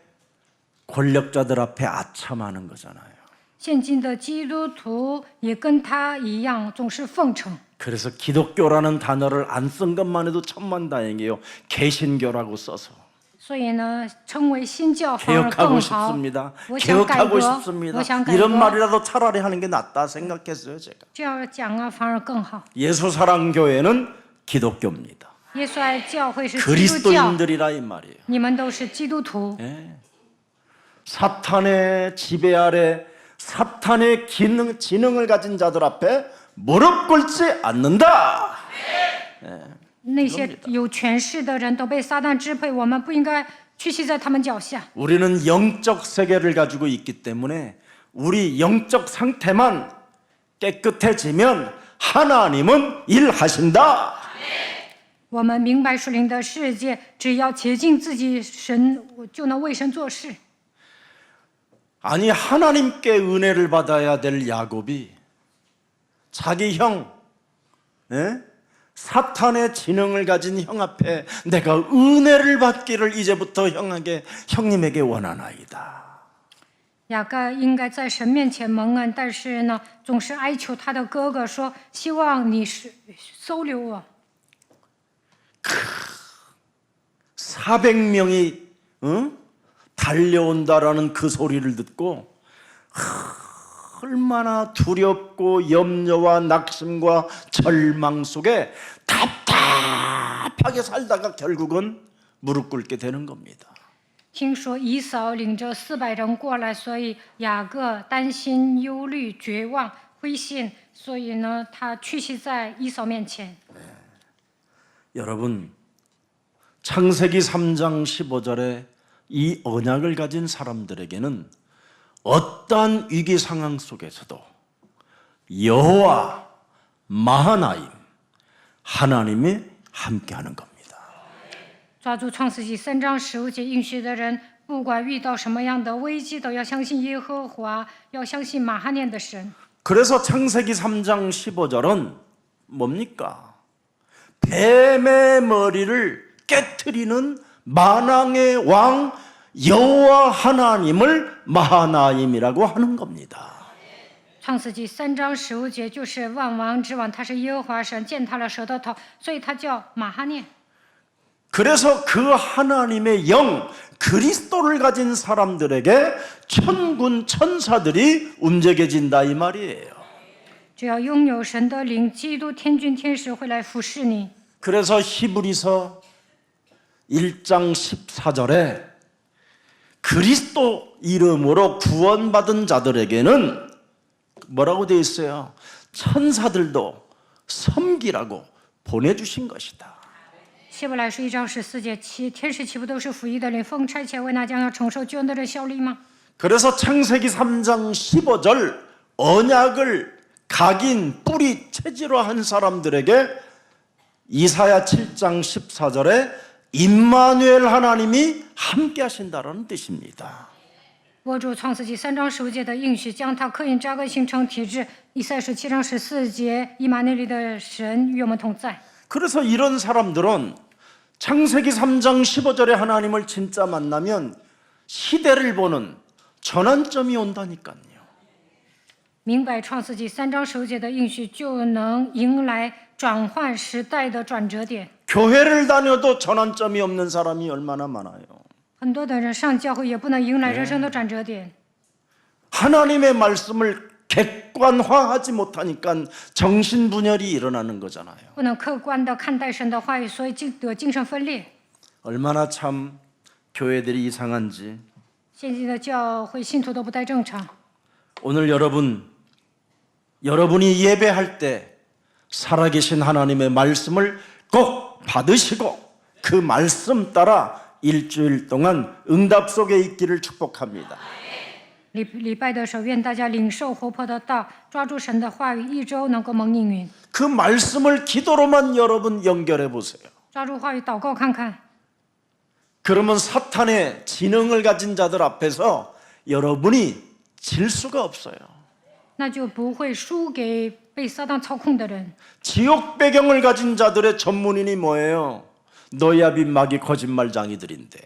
권력자들 앞에 아첨하는 거잖아요. 现今的基督徒也跟他一样，总是奉承。 그래서 기독교라는 단어를 안 쓴 것만 해도 천만다행이에요. 개신교라고 써서. 所以呢，称为新教反而 개혁하고 更好。 싶습니다. 我想改 개혁하고 革， 싶습니다. 我想改 이런 革， 말이라도 차라리 하는 게 낫다 생각했어요, 제가. 这样讲啊，反而更好。 예수사랑교회는 기독교입니다. 耶稣爱教会是基督教， 그리스도인들이라 이 말이에요. 你们都是基督徒。 사탄의 지배 아래 사탄의 지능을 가진 자들 앞에 무릎 꿇지 않는다. 那些有权势的人都被撒旦支配，我们不应该屈膝在他们脚下。 우리는 영적 세계를 가지고 있기 때문에 우리 영적 상태만 깨끗해지면 하나님은 일하신다. 我们明白属灵的世界，只要洁净自己，神就能为神做事。 아니 하나님께 은혜를 받아야 될 야곱이 자기 형 사탄의 지능을 가진 형 앞에 내가 은혜를 받기를 이제부터 형님에게 원하나이다. 雅各应该在神面前蒙恩，但是呢，总是哀求他的哥哥说：“希望你是收留我。” 400명이 달려온다라는 그 소리를 듣고 얼마나 두렵고 염려와 낙심과 절망 속에 답답하게 살다가 결국은 무릎 꿇게 되는 겁니다. 听说以扫领着400人过来，所以雅各担心、忧虑、绝望、灰心，所以呢，他屈膝在以扫面前。 여러분, 창세기 3장 15절에 이 언약을 가진 사람들에게는 어떠한 위기 상황 속에서도 여호와 마하나임 하나님이 함께하는 겁니다. 抓住创世纪3章15节应许的人，不管遇到什么样的危机，都要相信耶和华，要相信马哈念的神。 그래서 창세기 3장 15절은 뭡니까? 뱀의 머리를 깨트리는 만왕의 왕 여호와 하나님을 마하나임이라고 하는 겁니다. 创世纪3章15节就是万王之王，他是耶和华神，践踏了蛇的头，所以他叫马哈念。 그래서 그 하나님의 영 그리스도를 가진 사람들에게 천군 천사들이 움직여진다 이 말이에요. 只要拥有神的灵，基督天军天使会来服侍你。 그래서 히브리서 1장 14절에 그리스도 이름으로 구원받은 자들에게는 뭐라고 되어 있어요? 천사들도 섬기라고 보내주신 것이다. 希伯来书1章14节，天使岂不都是服役的灵，奉差遣为那将要承受救恩的人效力吗？ 그래서 창세기 3장 15절 언약을 각인 뿌리 체질로 한 사람들에게 이사야 7장 14절에 임마누엘 하나님이 함께 하신다라는 뜻입니다. 握住创世纪3章15节的应许，将它刻印扎根形成体制。以赛亚书7章14节，以马内利的神与我们同在。 그래서 이런 사람들은 창세기 3장 15절에 하나님을 진짜 만나면 시대를 보는 전환점이 온다니까요. 明白创世纪3章15节的应许，就能迎来转换时代的转折点。 교회를 다녀도 전환점이 없는 사람이 얼마나 많아요. 很多的人上教会也不能迎来人生的转折点。 하나님의 말씀을 객관화하지 못하니까 정신분열이 일어나는 거잖아요. 不能客观的看待神的话语，所以得精神分裂。 얼마나 참 교회들이 이상한지. 现今的教会信徒都不太正常。 오늘 여러분이 예배할 때 살아계신 하나님의 말씀을 꼭 받으시고 그 말씀 따라 일주일 동안 응답 속에 있기를 축복합니다. 礼拜的时候，愿大家领受活泼的道，抓住神的话语，一周能够蒙应允。 그 말씀을 기도로만 여러분 연결해 보세요. 抓住话语，祷告看看。 그러면 사탄의 지능을 가진 자들 앞에서 여러분이 질 수가 없어요. 那就不会输给被撒旦操控的人。 지옥 배경을 가진 자들의 전문인이 뭐예요? 노야빈 마귀 거짓말장이들인데.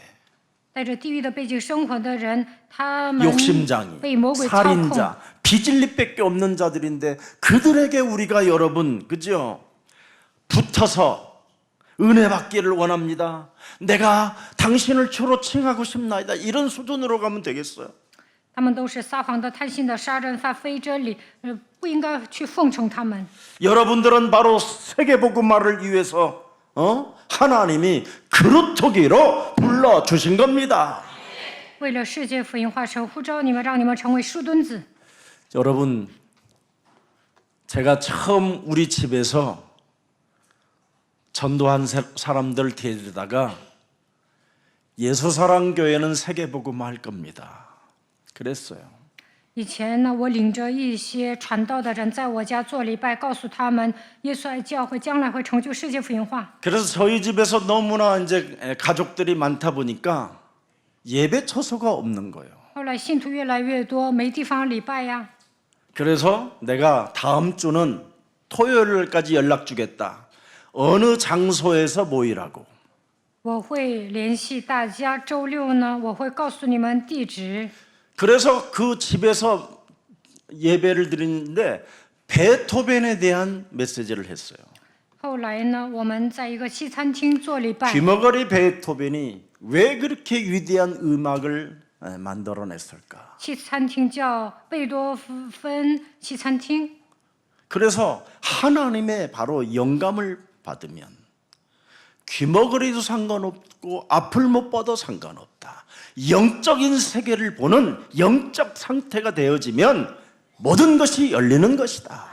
带着地狱的背景生活的人，他们 욕심장이, 被魔鬼操控。 살인자, 비질리밖에 없는 자들인데 그들에게 우리가 여러분 그죠? 붙어서 은혜 받기를 원합니다. 내가 당신을 주로 칭하고 싶나이다. 이런 수준으로 가면 되겠어요? 他们都是撒谎的、贪心的、杀人犯、非真理，不应该去奉承他们。 여러분들은 바로 세계복음화를 위해서 하나님이 그루터기로 불러주신 겁니다. 为了世界福音化，神呼召你们，让你们成为树墩子。 여러분, 제가 처음 우리 집에서 전도한 사람들 데리다가 예수사랑교회는 세계복음화 할 겁니다. 그랬어요. 以前呢，我领着一些传道的人在我家做礼拜，告诉他们耶稣爱教会将来会成就世界福音化。 그래서 저희 집에서 너무나 이제 가족들이 많다 보니까 예배 처소가 없는 거예요. 后来信徒越来越多，没地方礼拜呀。 그래서 내가 다음 주는 토요일까지 연락 주겠다. 어느 장소에서 모이라고. 我会联系大家，周六呢，我会告诉你们地址。 그래서 그 집에서 예배를 드리는데 베토벤에 대한 메시지를 했어요. 后来呢，我们在一个西餐厅做礼拜。 귀머거리 베토벤이 왜 그렇게 위대한 음악을 만들어냈을까? 西餐厅叫贝多芬西餐厅。 그래서 하나님의 바로 영감을 받으면 귀머거리도 상관없고 앞을 못 봐도 상관없다. 영적인 세계를 보는 영적 상태가 되어지면 모든 것이 열리는 것이다.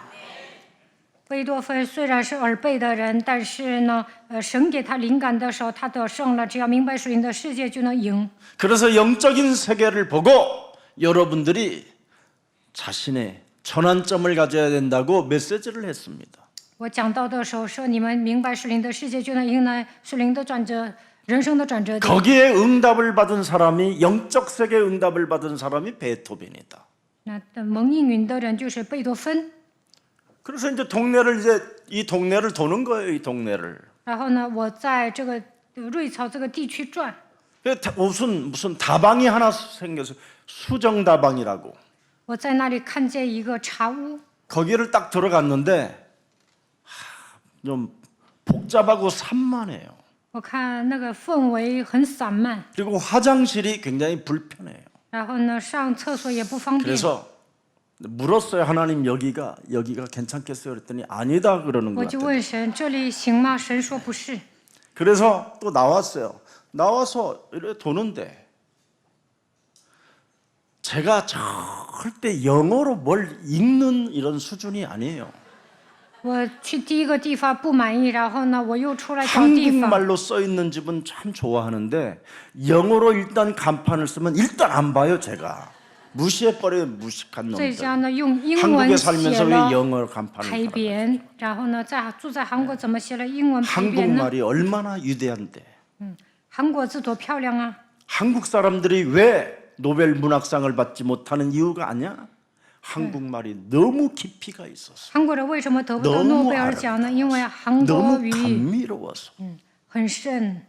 贝多芬虽然是耳背的人，但是呢，神给他灵感的时候，他得胜了。只要明白属灵的世界，就能赢。 그래서 영적인 세계를 보고 여러분들이 자신의 전환점을 가져야 된다고 메시지를 했습니다. 我讲到的时候说，你们明白属灵的世界，就能迎来属灵的转折，人生的转折点。 거기에 응답을 받은 사람이 영적 세계 응답을 받은 사람이 베토벤이다. 那蒙应允的人就是贝多芬。 그래서 이제 이 동네를 도는 거예요, 이 동네를. 然后呢，我在这个瑞草这个地区转。 무슨 다방이 하나 생겨서 수정다방이라고. 我在那里看见一个茶屋， 거기를 딱 들어갔는데 좀 복잡하고 산만해요. 我看那个氛围很散漫， 그리고 화장실이 굉장히 불편해요. 然后呢，上厕所也不方便。 그래서 물었어요. 하나님 여기가 괜찮겠어요? 그랬더니 아니다 그러는 我 것 就 같아요. 问神，这里行吗？神说不是。 그래서 또 나왔어요. 나와서 이렇게 도는데 제가 절대 영어로 뭘 읽는 이런 수준이 아니에요. 我去第一个地方不满意，然后呢，我又出来找地方。 한국말로 써 있는 집은 참 좋아하는데 영어로 일단 간판을 쓰면 일단 안 봐요. 제가 무시해버려요. 무식한 这 놈들. 家呢用英文 한국에 写 살면서 왜 了 영어 간판을 海 달아요? 边，然后呢，住在韩国怎么写了英文海边呢？ 한국말이 얼마나 위대한데. 韩国字多漂亮啊！ 한국 사람들이 왜 노벨 문학상을 받지 못하는 이유가 아니야? 한국말이 너무 깊이가 있어서 韩国人为什么得不到 너무 诺贝尔奖呢？因为韩国 너무 语 감미로워서 很深，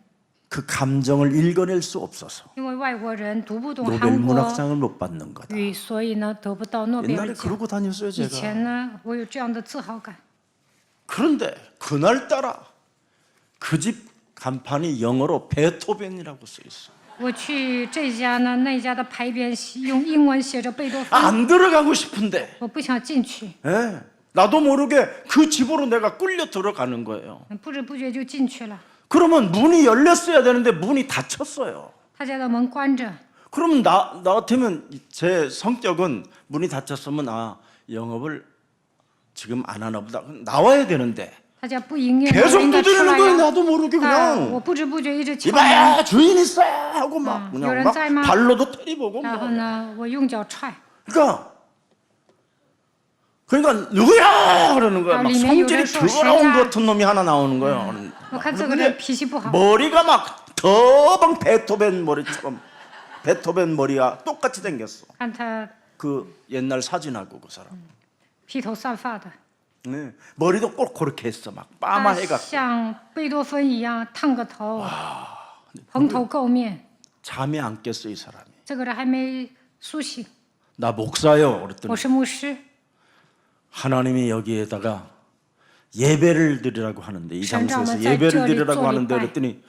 그 그 감정을 읽어낼 수 없어서 因为外国人读不懂 노벨 韩国 문학상을 못 받는 거다. 语，所以呢得不到诺贝 옛날에 尔奖。 그러고 다녔어요 以 제가. 前呢，我有这样的自豪感。 그런데 그날따라 그 집 간판이 영어로 베토벤이라고 써 있어. 我去这家呢，那家的牌匾用英文写着贝多芬， 안 들어가고 싶은데 我不想进去， 예, 나도 모르게 그 집으로 내가 끌려 들어가는 거예요. 不知不觉就进去了。 그러면 문이 열렸어야 되는데 문이 닫혔어요. 他家的门关着， 그러면 나 같으면 제 성격은 문이 닫혔으면 영업을 지금 안 하나 보다. 나와야 되는데 他家不营业，我 계속 应该出 두드리는 来 거예요. 呀。 나도 모르게 但我 그냥 不知不觉一直敲门， 이봐야 주인 있어 하고 막 그냥 막 有人在吗？ 발로도 때리보고 然后 막. 呢，我用脚踹， 그러니까 누구야 그러는 거야. 아, 막 리메 성질이 요래서 더러운 쇠야. 것 같은 놈이 하나 나오는 거예요. 我看这个 근데 人脾气不好， 머리가 막 더방 베토벤 머리처럼 베토벤 머리가 똑같이 생겼어. 看他 그 옛날 사진하고 그 사람. 披头散发的， 네. 머리도 꼭 그렇게 했어. 막 他 빠마해가 像贝多芬一样烫个头，蓬头垢面。 잠이 안 깼어 이 사람이. 这个人还没苏醒， 나 목사요. 그랬더니 我是牧师， 하나님이 여기에다가 예배를 드리라고 하는데 이 장소에서 전장은 예배를 짤짤이 드리라고 하는데 쫄리빨. 그랬더니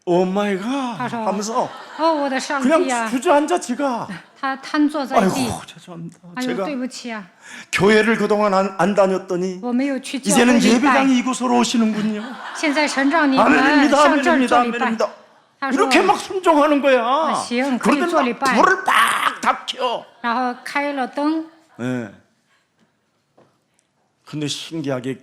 오 마이 갓 가서. 하면서 哦，我的上帝 그냥 呀、 주저앉아 지가 他瘫坐在 아이고 地， 죄송합니다 哎呦， 제가 对不起啊， 교회를 그동안 안 다녔더니 我没有去教会 이제는 礼拜， 예배당이 이곳으로 오시는군요 现在神让你们 아멘입니다 上这儿 아멘입니다 做礼拜。 아멘입니다 他说， 이렇게 막 순종하는 거야 아, 시험, 그런데 그리 쫄리 막 빨. 불을 빡 켜. 然后开了灯， 네. 근데 신기하게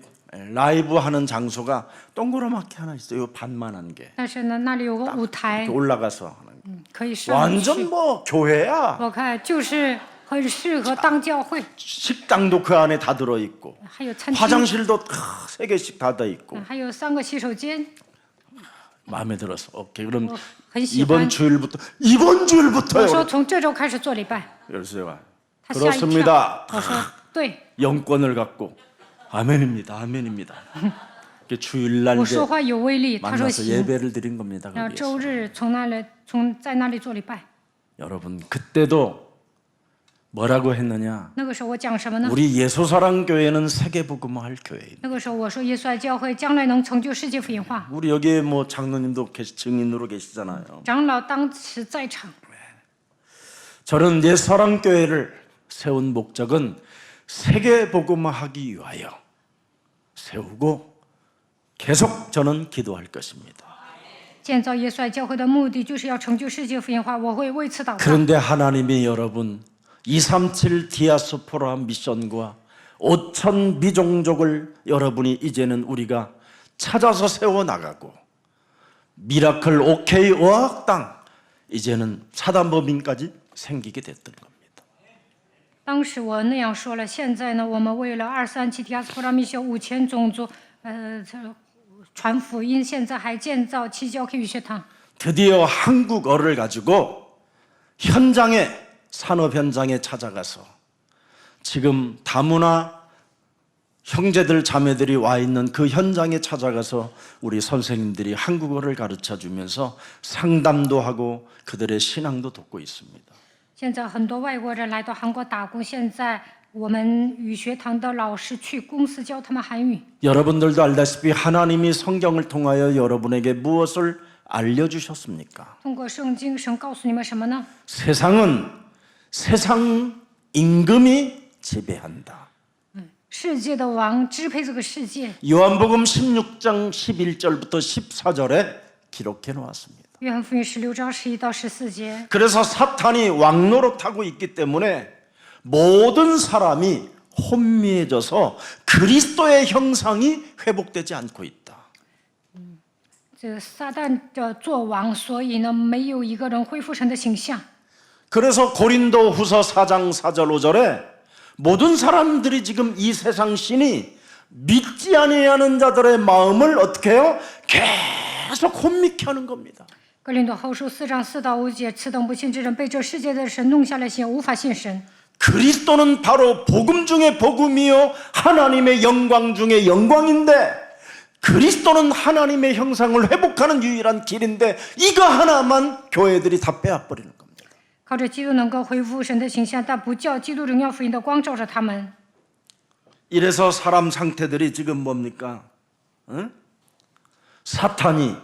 라이브 하는 장소가 동그랗게 하나 있어요 반만한 게 但是呢，那里有个舞台 이렇게 ， 올라가서 하는 게. 可以上去。 완전 뭐 교회야 我看就是很适合当教会， 식당도 그 안에 다 들어있고 还有餐厅， 화장실도 3개씩 다 있고 还有3个洗手间， 마음에 들어서 오케이 그럼 我很喜欢 이번 。 주일부터 이번 我 주일부터요 说从这周开始做礼拜， 그래서 제가 他吓一跳。 그렇습니다 我说对， 영권을 갖고 아멘입니다 아멘입니다 이렇게 주일날 我 이제 说话有威力。他说 만나서 行。 예배를 드린 겁니다 然后 거기에서. 周日在那里做礼拜。 여러분 그때도 뭐라고 했느냐 那个时候我讲什么呢？ 우리 예수사랑교회는 세계복음화할 교회입니다 那个时候我说耶稣爱教会将来能成就世界福音化。 우리 여기에 뭐 장로님도 증인으로 계시잖아요 长老当时在场， 저는 예수사랑교회를 세운 목적은 세계복음화하기 위하여 세우고 계속 저는 기도할 것입니다 建造耶稣爱教会的目的就是要成就世界福音化，我会为此祷告。 그런데 하나님이 여러분 237 디아스포라 미션과 5천 미종족을 여러분이 이제는 우리가 찾아서 세워나가고 미라클 OK 어학당 이제는 사단법인까지 생기게 됐던 겁니다 当时我那样说了，现在呢，我们为了237迪亚斯普拉米修5000种族，传福音，现在还建造七教 K 语学堂。 드디어 한국어를 가지고 현장에 산업 현장에 찾아가서 지금 다문화 형제들 자매들이 와 있는 그 현장에 찾아가서 우리 선생님들이 한국어를 가르쳐 주면서 상담도 하고 그들의 신앙도 돕고 있습니다. 现在很多外国人来到韩国打工，现在我们语学堂的老师去公司教他们韩语。 여러분들도 알다시피 하나님이 성경을 통하여 여러분에게 무엇을 알려주셨습니까? 通过圣经，神告诉你们什么呢？ 세상은 세상 임금이 지배한다. 世界的王支配这个世界。 요한복음 16장 11절부터 14절에 기록해 놓았습니다. 约翰福音16章11到14节。 그래서 사탄이 왕노릇하고 있기 때문에 모든 사람이 혼미해져서 그리스도의 형상이 회복되지 않고 있다. 这个撒旦的做王，所以呢，没有一个人恢复神的形象。 그래서 고린도후서 4장 4절 5절에 모든 사람들이 지금 이 세상 신이 믿지 아니하는 자들의 마음을 어떻게 해요? 계속 혼미케 하는 겁니다. 哥林多后书4章4到5节，此等不信之人被这世界的神弄下了心，无法信神。 그리스도는 바로 복음 중에 복음이요 하나님의 영광 중에 영광인데 그리스도는 하나님의 형상을 회복하는 유일한 길인데 이거 하나만 교회들이 다 빼앗버리는 겁니다. 靠着基督能够恢复神的形象，但不叫基督荣耀福音的光照着他们。 이래서 사람 상태들이 지금 뭡니까? 응? 사탄이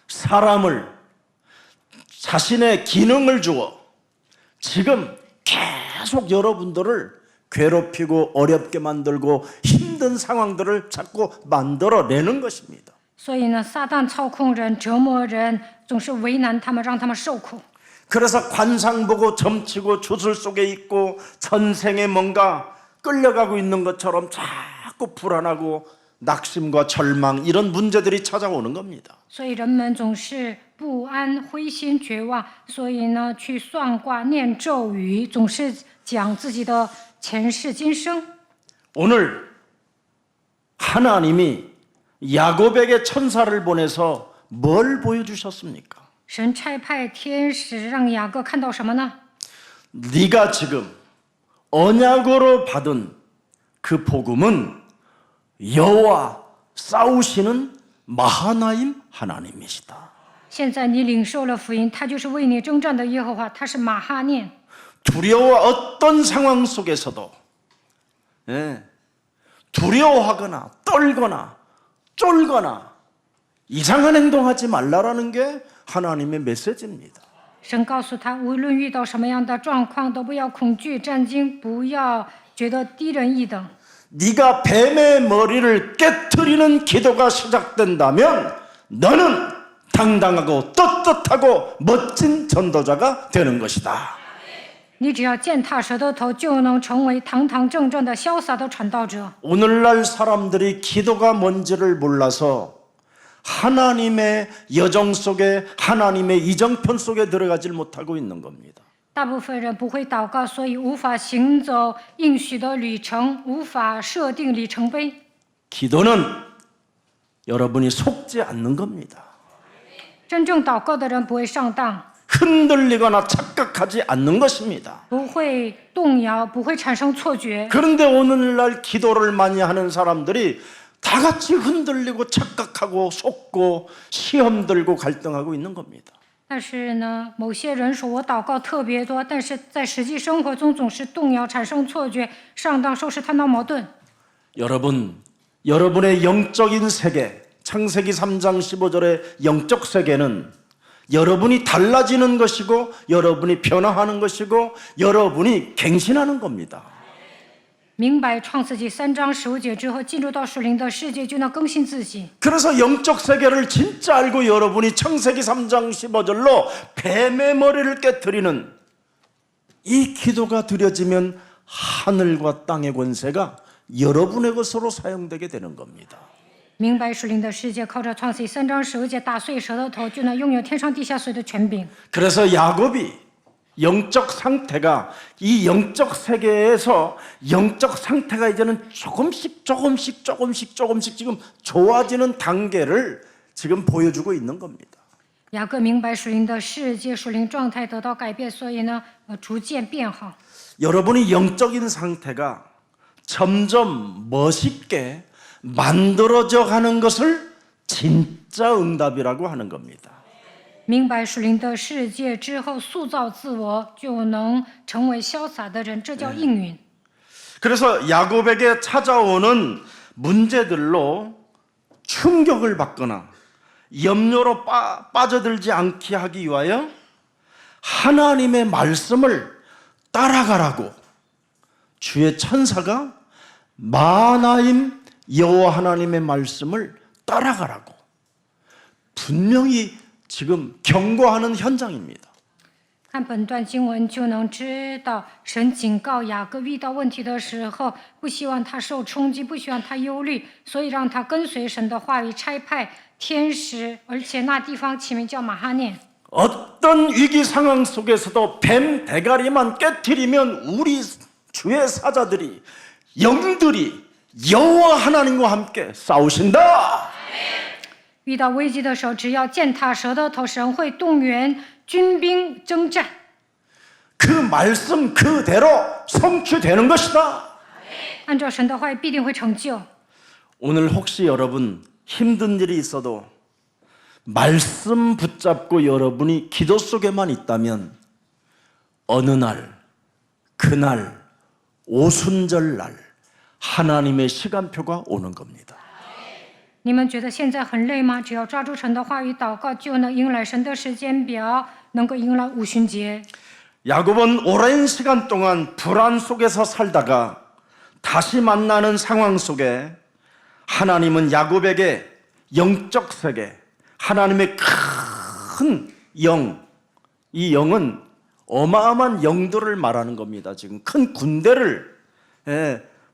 사람을 자신의 기능을 주어 지금 계속 여러분들을 괴롭히고 어렵게 만들고 힘든 상황들을 자꾸 만들어내는 것입니다. 所以呢，撒旦操控人、折磨人，总是为难他们，让他们受苦。 그래서 관상 보고 점치고 주술 속에 있고 전생에 뭔가 끌려가고 있는 것처럼 자꾸 불안하고 낙심과 절망 이런 문제들이 찾아오는 겁니다. 所以人们总是不安、灰心、绝望，所以呢，去算卦、念咒语，总是讲自己的前世今生。 오늘 하나님이 야곱에게 천사를 보내서 뭘 보여주셨습니까? 神差派天使让雅各看到什么呢？ 네가 지금 언약으로 받은 그 복음은 여호와 싸우시는 마하나임 하나님이시다. 现在你领受了福音，他就是为你征战的耶和华，他是马哈念。 두려워 어떤 상황 속에서도 두려워하거나 떨거나 쫄거나 이상한 행동하지 말라라는 게 하나님의 메시지입니다. 神告诉他，无论遇到什么样的状况，都不要恐惧战惊，不要觉得低人一等。 네가 뱀의 머리를 깨트리는 기도가 시작된다면 너는 당당하고 떳떳하고 멋진 전도자가 되는 것이다. 你只要践踏蛇的头，就能成为堂堂正正的潇洒的传道者。 오늘날 사람들이 기도가 뭔지를 몰라서 하나님의 여정 속에 하나님의 이정편 속에 들어가질 못하고 있는 겁니다. 大部分人不会祷告，所以无法行走应许的旅程，无法设定里程碑。 기도는 여러분이 속지 않는 겁니다. 真正祷告的人不会上当， 흔들리거나 착각하지 않는 것입니다. 不会动摇，不会产生错觉。 그런데 오늘날 기도를 많이 하는 사람들이 다 같이 흔들리고 착각하고 속고 시험 들고 갈등하고 있는 겁니다. 但是呢，某些人说我祷告特别多，但是在实际生活中总是动摇，产生错觉，上当受试探到矛盾。 여러분의 영적인 세계, 창세기 3장 15절의 영적 세계는 여러분이 달라지는 것이고 여러분이 변화하는 것이고 여러분이 갱신하는 겁니다. 明白创世纪3章15节之后，进入到属灵的世界，就能更新自己。 그래서 영적 세계를 진짜 알고 여러분이 창세기 3장 15절로 뱀의 머리를 깨트리는 이 기도가 드려지면 하늘과 땅의 권세가 여러분의 것으로 사용되게 되는 겁니다. 明白属灵的世界，靠着创世纪3章15节打碎蛇的头，就能拥有天上地下所有的权柄。 그래서 야곱이 영적 상태가 이 영적 세계에서 영적 상태가 이제는 조금씩 지금 좋아지는 단계를 지금 보여주고 있는 겁니다. 雅各明白属灵的世界、属灵状态得到改变，所以呢，逐渐变好。 여러분이 영적인 상태가 점점 멋있게 만들어져 가는 것을 진짜 응답이라고 하는 겁니다. 明白属灵的世界之后，塑造自我，就能成为潇洒的人，这叫应允。 그래서 야곱에게 찾아오는 문제들로 충격을 받거나 염려로 빠져들지 않게 하기 위하여 하나님의 말씀을 따라가라고 주의 천사가 마하나임 여호와 하나님의 말씀을 따라가라고 분명히 지금 경고하는 현장입니다. 看本段经文就能知道，神警告雅各遇到问题的时候，不希望他受冲击，不希望他忧虑，所以让他跟随神的话语，差派天使，而且那地方起名叫马哈念。 어떤 위기 상황 속에서도 뱀 대가리만 깨트리면 우리 주의 사자들이 영들이 여호와 하나님과 함께 싸우신다. 遇到危机的时候，只要践踏蛇的头，神会动员军兵征战。 그 말씀 그대로 성취되는 것이다. 按照神的话语，必定会成就。 오늘 혹시 여러분 힘든 일이 있어도 말씀 붙잡고 여러분이 기도 속에만 있다면 어느 날, 그날, 오순절날 하나님의 시간표가 오는 겁니다. 你们觉得现在很累吗？只要抓住神的话语祷告，就能迎来神的时间表，能够迎来五旬节。 야곱은 오랜 시간 동안 불안 속에서 살다가 다시 만나는 상황 속에 하나님은 야곱에게 영적 세계, 하나님의 큰 영, 이 영은 어마어마한 영들을 말하는 겁니다. 지금 큰 군대를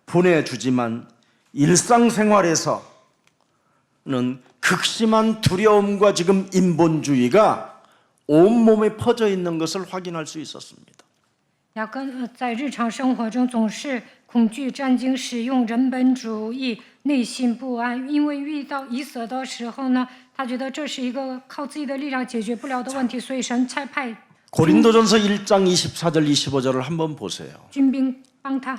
보내주지만 일상생활에서는 극심한 두려움과 지금 인본주의가 온몸에 퍼져 있는 것을 확인할 수 있었습니다. 雅各在日常生活中总是恐惧、战惊、使用人本主义，内心不安。因为遇到以色的时候呢，他觉得这是一个靠自己的力量解决不了的问题，所以神才派 고린도전서 1장 24절 25절을 한번 보세요. 军兵帮他。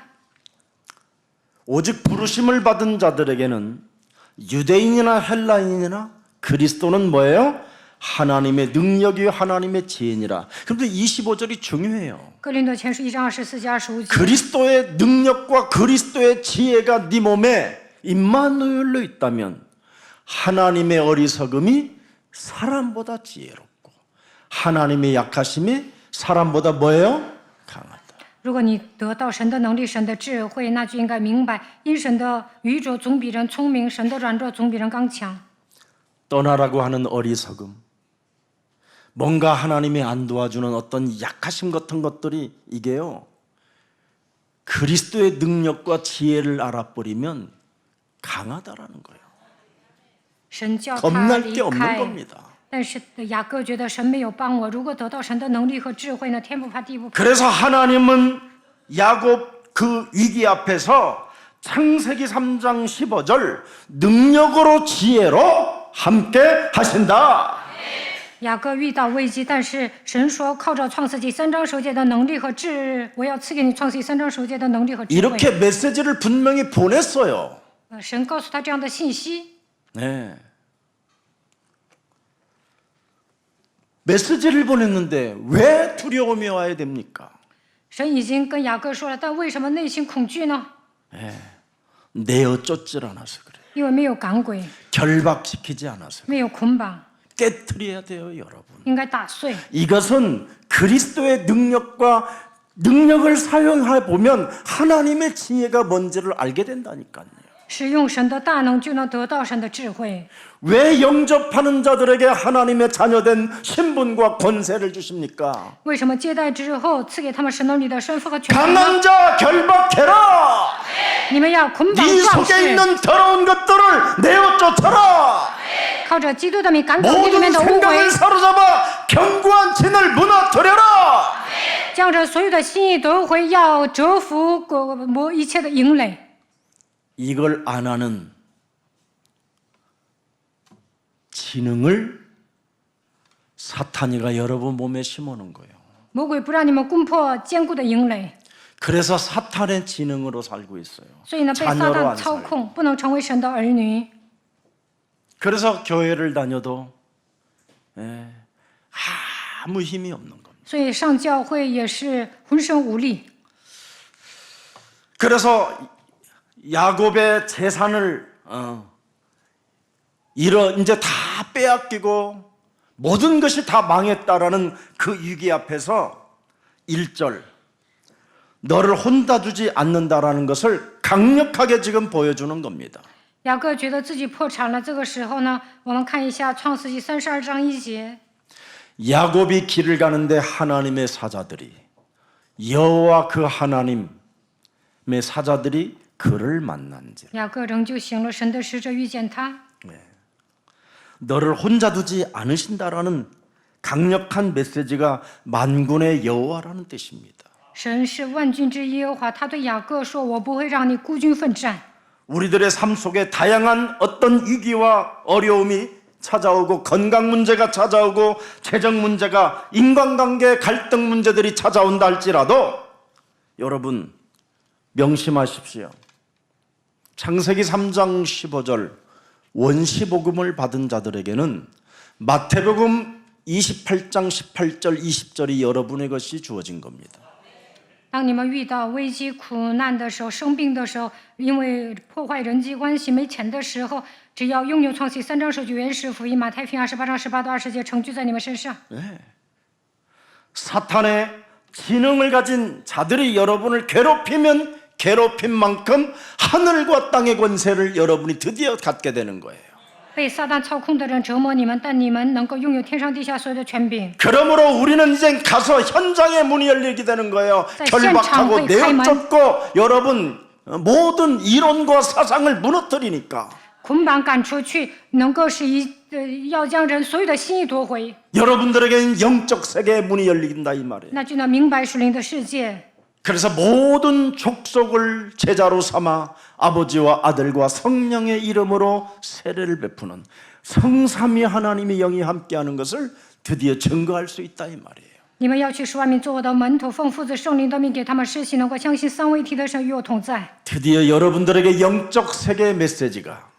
오직 부르심을 받은 자들에게는 유대인이나 헬라인이나 그리스도는 뭐예요? 하나님의 능력이 하나님의 지혜니라. 그런데 25절이 중요해요. 哥林多前书1章24节25节。 그리스도의 능력과 그리스도의 지혜가 네 몸에 임마누엘로 있다면 하나님의 어리석음이 사람보다 지혜롭고 하나님의 약하심이 사람보다 뭐예요? 강하다. 如果你得到神的能力、神的智慧，那就应该明白，因神的愚拙总比人聪明，神的软弱总比人刚强。 떠나라고 하는 어리석음, 뭔가 하나님이 안 도와주는 어떤 약하심 같은 것들이 이게요, 그리스도의 능력과 지혜를 알아버리면 강하다라는 거예요. 神叫他 겁날 离 게 없는 开， 겁니다. 但是雅各觉得神没有帮我。如果得到神的能力和智慧呢，天不怕地不怕。 그래서 하나님은 야곱 그 위기 앞에서 창세기 3장 15절 능력으로 지혜로 함께 하신다. 雅各遇到危机，但是神说靠着创世纪3章9节的能力和智，我要赐给你创世纪3章9节的能力和智慧。 이렇게 메시지를 분명히 보냈어요. 神告诉他这样的信息。 네. 메시지를 보냈는데 왜 두려움이 와야 됩니까? 神已经跟雅各说了，但为什么内心恐惧呢？ 내어 쫓질 않아서 그래요. 因为没有赶鬼， 결박시키지 않아서 没有捆绑， 깨트려야 돼요, 여러분. 应该打碎。 이것은 그리스도의 능력을 사용해 보면 하나님의 지혜가 뭔지를 알게 된다니까요. 使用神的大能，就能得到神的智慧。 왜 영접하는 자들에게 하나님의 자녀된 신분과 권세를 주십니까? 为什么接待之后赐给他们神儿女的身份和权柄呢？ 강한 자 결박해라. 你们要捆绑 네 壮 속에 士， 있는 더러운 것들을 내어 쫓아라. 靠着基督的名赶走你里 모든 面的污 생각을 秽， 사로잡아 견고한 진을 무너뜨려라. 将这所有的心意夺回，要折服一切的营垒。 이걸 안 하는 지능을 사탄이가 여러분 몸에 심어놓은 거예요. 魔鬼不让你们攻破坚固的营垒， 그래서 사탄의 지능으로 살고 있어요. 所以呢，被撒 자녀로 旦 안 操 살고. 控，不能成为神的儿女。 그래서 교회를 다녀도 아무 힘이 없는 겁니다. 所以上教会也是浑身无力。 그래서 야곱의 재산을 이제 다 빼앗기고 모든 것이 다 망했다라는 그 위기 앞에서 1절 너를 혼자 두지 않는다라는 것을 강력하게 지금 보여주는 겁니다. 雅各觉得自己破产了，这个时候呢，我们看一下创世纪32章1节。 야곱이 길을 가는데 하나님의 사자들이 여호와 그 하나님의 사자들이 그를 만난지라. 雅各仍旧行了，神的使者遇见他。 너를 혼자 두지 않으신다라는 강력한 메시지가 만군의 여호와라는 뜻입니다. 神是万军之耶和华，他对雅各说：“我不会让你孤军奋战。” 우리들의 삶 속에 다양한 어떤 위기와 어려움이 찾아오고 건강 문제가 찾아오고 재정 문제가 인간관계 갈등 문제들이 찾아온다 할지라도 여러분 명심하십시오. 창세기 3장 15절 원시복음을 받은 자들에게는 마태복음 28장 18절 20절이 여러분의 것이 주어진 겁니다. 当你们遇到危机、苦难的时候、生病的时候，因为破坏人际关系、没钱的时候，只要拥有创世记3章9节原始福音、马太福音28章18到20节成就在你们身上。 사탄의 지능을 가진 자들이 여러분을 괴롭히면 괴롭힌 만큼 하늘과 땅의 권세를 여러분이 드디어 갖게 되는 거예요. 被撒旦操控的人折磨你们，但你们能够拥有天上地下所有的权柄。 그러므로 우리는 이제 가서 현장의 문이 열리게 되는 거예요. 결박하고 내어쫓고 여러분 모든 이론과 사상을 무너뜨리니까. 捆绑赶出去，能够是要将人所有的心意夺回， 여러분들에게는 영적 세계의 문이 열린다 이 말이에요. 那就能明白属灵的世界。 그래서 모든 족속을 제자로 삼아 아버지와 아들과 성령의 이름으로 세례를 베푸는 성삼위 하나님의 영이 함께하는 것을 드디어 증거할 수 있다 이 말이에요. 你们要去使万民做我的门徒，奉父子圣灵的名给他们施行，能够相信三位一体的神与我同在。 드디어 여러분들에게 영적 세계의 메시지가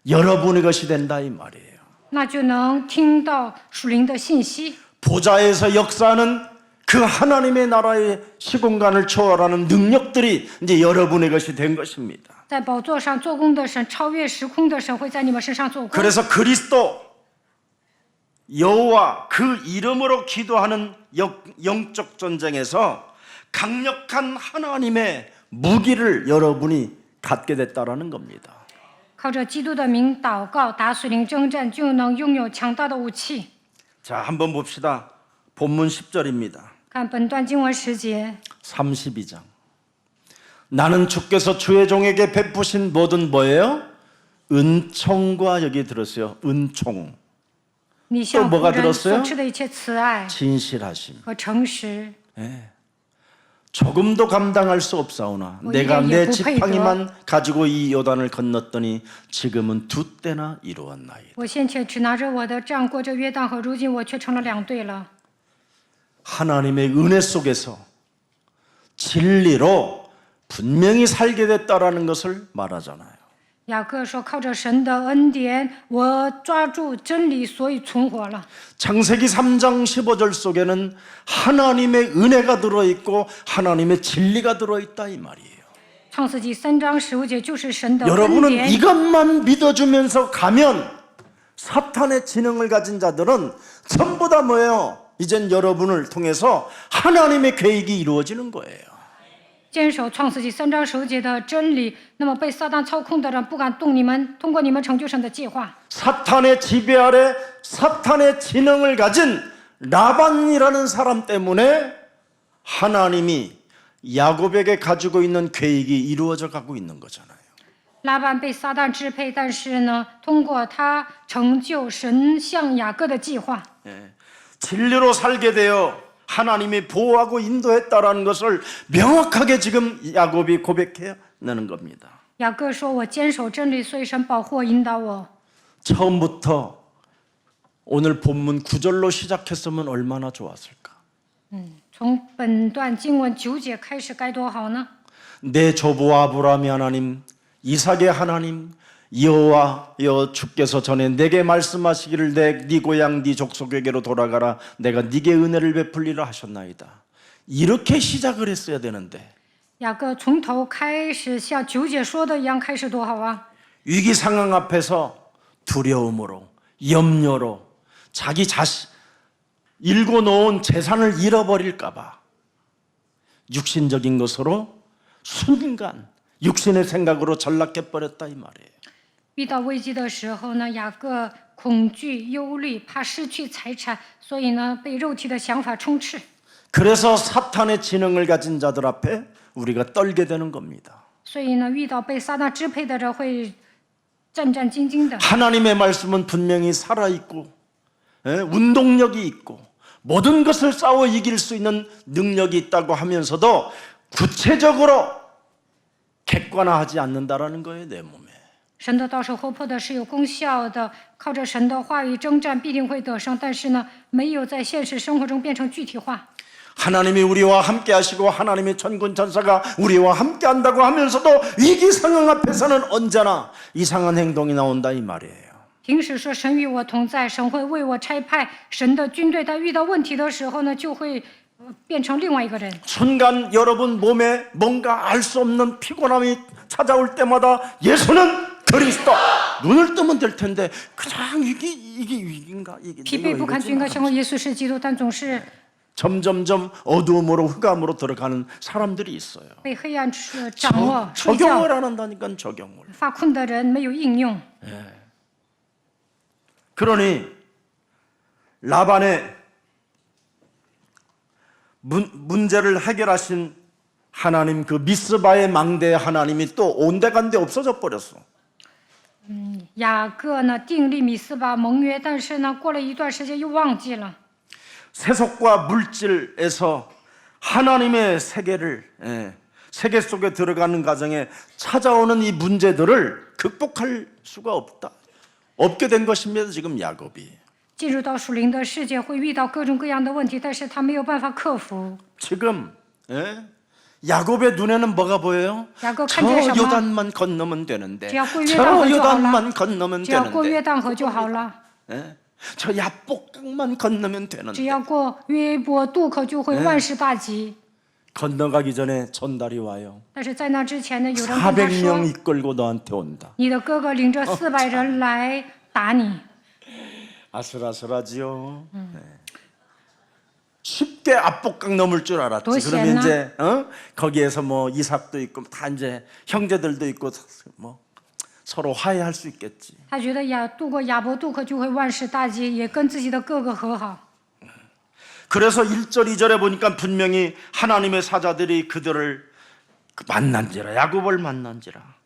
여러분의 것이 된다 이 말이에요. 那就能听到属灵的信息。 보좌에서 역사하는 그 하나님의 나라의 시공간을 초월하는 능력들이 이제 여러분의 것이 된 것입니다. 在宝座上做工的神，超越时空的神会在你们身上做工。 그래서 그리스도 여호와 그 이름으로 기도하는 영적 전쟁에서 강력한 하나님의 무기를 여러분이 갖게 됐다라는 겁니다. 靠着基督的名祷告，打属灵征战，就能拥有强大的武器。 자, 한번 봅시다. 본문 10절입니다. 看本段经文10节， 32장. 나는 주께서 주의 종에게 베푸신 모든 뭐예요? 은총과 여기 들었어요. 은총. 你向 또 仆 뭐가 人 들었어요? 所持的一切慈爱 진실하심. 和诚实， 조금도 감당할 수 없사오나 뭐 내가 이게 내 예, 지팡이만 가지고 이 요단을 건넜더니 지금은 2때나 이루었나이다. 我先前只拿着我的杖过着约旦河，如今我却成了2队了。 하나님의 은혜 속에서 진리로 분명히 살게 됐다라는 것을 말하잖아요. 雅各说：“靠着神的恩典，我抓住真理，所以存活了。” 창세기 3장 15절 속에는 하나님의 은혜가 들어있고 하나님의 진리가 들어있다 이 말이에요. 创世纪3章15节就是神的恩 여러분은 典。 이것만 믿어주면서 가면 사탄의 지능을 가진 자들은 전부 다 뭐예요? 이젠 여러분을 통해서 하나님의 계획이 이루어지는 거예요. 坚守创世纪3章15节的真理，那么被撒旦操控的人不敢动你们，通过你们成就神的计划。 사탄의 지배 아래 사탄의 지능을 가진 라반이라는 사람 때문에 하나님이 야곱에게 가지고 있는 계획이 이루어져 가고 있는 거잖아요. 拉班被撒旦支配，但是呢，通过他成就神向雅各的计划。 진리로 살게 되어 하나님이 보호하고 인도했다라는 것을 명확하게 지금 야곱이 고백해내는 겁니다. 雅各说：“我坚守真理，所以神保护我、引导我。” 처음부터 오늘 본문 9절로 시작했으면 얼마나 좋았을까? 从本段经文9节开始该多好呢？ 내 조부와 아브라함의 하나님, 이삭의 하나님, 여호와여 주께서 전에 내게 말씀하시기를 네 고향 네 족속에게로 돌아가라 내가 네게 은혜를 베풀리라 하셨나이다. 이렇게 시작을 했어야 되는데 雅各从头开始像9节说的一样开始多好啊！ 위기 상황 앞에서 두려움으로 염려로 자기 자신 일궈 놓은 재산을 잃어버릴까 봐 육신적인 것으로 순간 육신의 생각으로 전락해 버렸다 이 말이에요. 遇到危机的时候呢，雅各恐惧、忧虑，怕失去财产，所以呢，被肉体的想法充斥。 그래서 사탄의 지능을 가진 자들 앞에 우리가 떨게 되는 겁니다. 所以呢，遇到被撒旦支配的人会战战兢兢的。 하나님의 말씀은 분명히 살아있고 운동력이 있고 모든 것을 싸워 이길 수 있는 능력이 있다고 하면서도 구체적으로 객관화하지 않는다라는 거예요, 내 몸에. 神的道是活泼的，是有功效的，靠着神的话语征战必定会得胜。但是呢，没有在现实生活中变成具体化。 하나님이 우리와 함께 하시고 하나님의 천군 천사가 우리와 함께 한다고 하면서도 위기 상황 앞에서는 언제나 이상한 행동이 나온다 이 말이에요. 平时说神与我同在，神会为我差派神的军队，但遇到问题的时候呢，就会变成另外一个人。 순간 여러분 몸에 뭔가 알 수 없는 피곤함이 찾아올 때마다 예수는 그리스도 눈을 뜨면 될 텐데 그냥 이게 위기인가 이게 疲惫不堪就应该相信耶稣是基督，但总是 점점점 어두움으로 흑암으로 들어가는 사람들이 있어요. 被黑暗掌握、睡 적용을 觉、 안 한다니까 적용을. 发困的人没有应用。 그러니 라반의 문제를 해결하신 하나님 그 미스바의 망대 하나님이 또 온데간데 없어져 버렸어. 雅各呢订立米斯巴盟约，但是呢过了一段时间又忘记了。 세속과 물질에서 하나님의 세계를 세계 속에 들어가는 과정에 찾아오는 이 문제들을 극복할 수가 없게 된 것입니다. 지금 야곱이 进入到属灵的世界会遇到各种各样的问题，但是他没有办法克服。 지금 야곱의 눈에는 뭐가 보여요? 야곱 저 看见什么？ 요단만 건너면 되는데 只要过约旦 저 河就好 요단만 了， 건너면 只要过 되는데 约旦河就好了， 저 야복강만 건너면 只 되는데 要过约伯渡口就会万事大吉。 건너가기 전에 전달이 와요. 但是在那之前呢，有人跟他 400명 说， 이끌고 너한테 온다. 你的哥哥领着400人来打你。 아슬아슬하지요. 쉽게 압복강 넘을 줄 알았지. 도시였나? 그러면 이제 거기에서 뭐 이삭도 있고 다 이제 형제들도 있고 뭐 서로 화해할 수 있겠지. 他觉得渡过亚伯渡口就会万事大吉，也跟自己的哥哥和好。 그래서 1절 2절에 보니까 분명히 하나님의 사자들이 그들을 만난지라 야곱을 만난지라.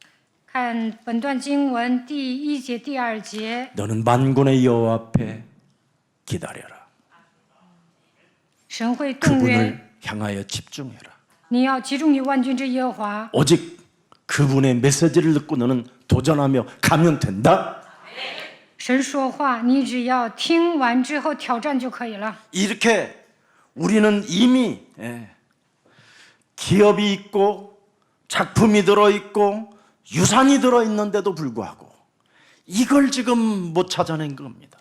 看本段经文第1节、第2节， 너는 만군의 여호와 앞에 기다려라. 神会动员 그분을 향하여 집중해라. 你要集中于万军之耶和华。 오직 그분의 메시지를 듣고 너는 도전하며 가면 된다. 神说话，你只要听完之后挑战就可以了。 이렇게 우리는 이미 기업이 있고 작품이 들어있고 유산이 들어있는데도 불구하고 이걸 지금 못 찾아낸 겁니다.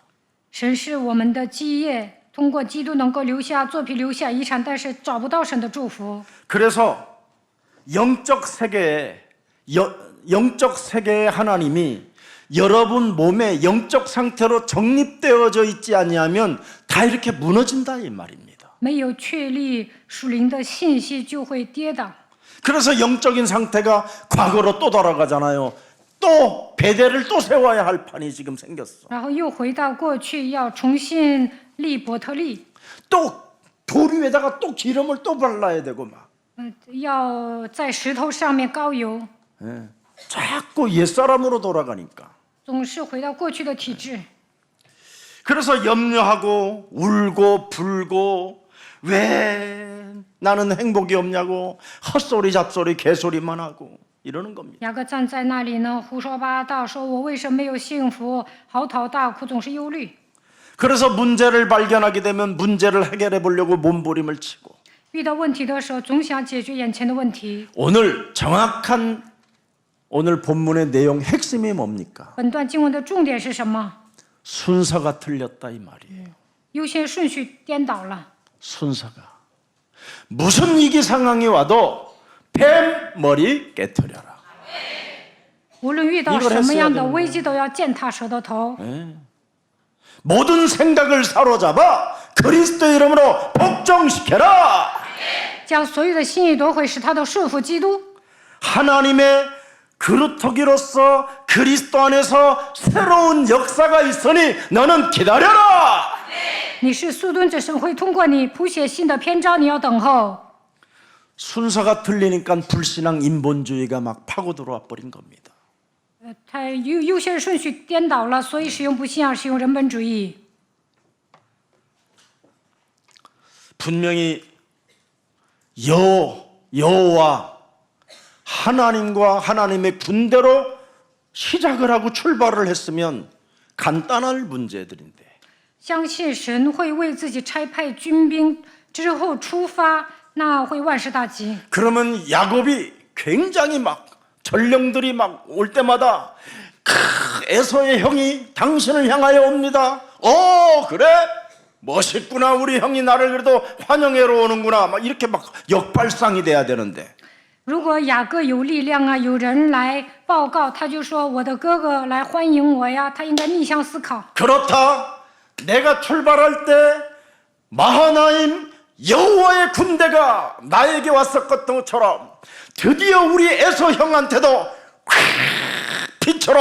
神是我们的基业，通过基督能够留下作品、留下遗产，但是找不到神的祝福。 그래서 영적 세계의 하나님이 여러분 몸의 영적 상태로 정립되어져 있지 아니하면 다 이렇게 무너진다 이 말입니다. 没有确立属灵的信息，就会跌倒。 그래서 영적인 상태가 과거로 또 돌아가잖아요. 또 베델을 또 세워야 할 판이 지금 생겼어. 然后又回到过去，要重新立伯特利， 또 돌 위에다가 또 기름을 또 발라야 되고 막. 要在石头上面膏油， 자꾸 옛사람으로 돌아가니까. 总是回到过去的体制。 그래서 염려하고 울고 불고 왜 나는 행복이 없냐고 헛소리 잡소리 개소리만 하고 이러는 겁니다. 雅各站在那里呢，胡说八道，说我为什么没有幸福，嚎啕大哭，总是忧虑。 그래서 문제를 발견하게 되면 문제를 해결해 보려고 몸부림을 치고 遇到问题的时候，总想解决眼前的问题。 오늘 정확한 오늘 본문의 내용 핵심이 뭡니까? 本段经文的重点是什么？ 순서가 틀렸다 이 말이에요. 优先顺序颠倒了。 순서가 무슨 위기 상황이 와도 뱀 머리 깨트려라. 无论遇到什么样的危机，都要践踏蛇的头。 모든 생각을 사로잡아 그리스도 이름으로 복종시켜라. 将所有的心意夺回，使他都顺服基督。 하나님의 그루터기로서 그리스도 안에서 새로운 역사가 있으니 너는 기다려라. 你是速敦者，神会通过你谱写新的篇章，你要等候。 순서가 틀리니까 불신앙 인본주의가 막 파고 들어와 버린 겁니다. 他优先顺序颠倒了，所以使用不信仰，使用人本主义。 분명히 여호와 하나님과 하나님의 군대로 시작을 하고 출발을 했으면 간단할 문제들인데 相信神会为自己差派军兵之后出发，那会万事大吉。 그러면 야곱이 굉장히 막 전령들이 막 올 때마다 에서의 형이 당신을 향하여 옵니다. 그래? 멋있구나. 우리 형이 나를 그래도 환영하러 오는구나. 막 이렇게 막 역발상이 돼야 되는데 如果雅各有力量啊，有人来报告，他就说我的哥哥来欢迎我呀，他应该逆向思考。 그렇다. 내가 출발할 때 마하나임 여호와의 군대가 나에게 왔었던 것처럼 드디어 우리 에서 형한테도 빛으로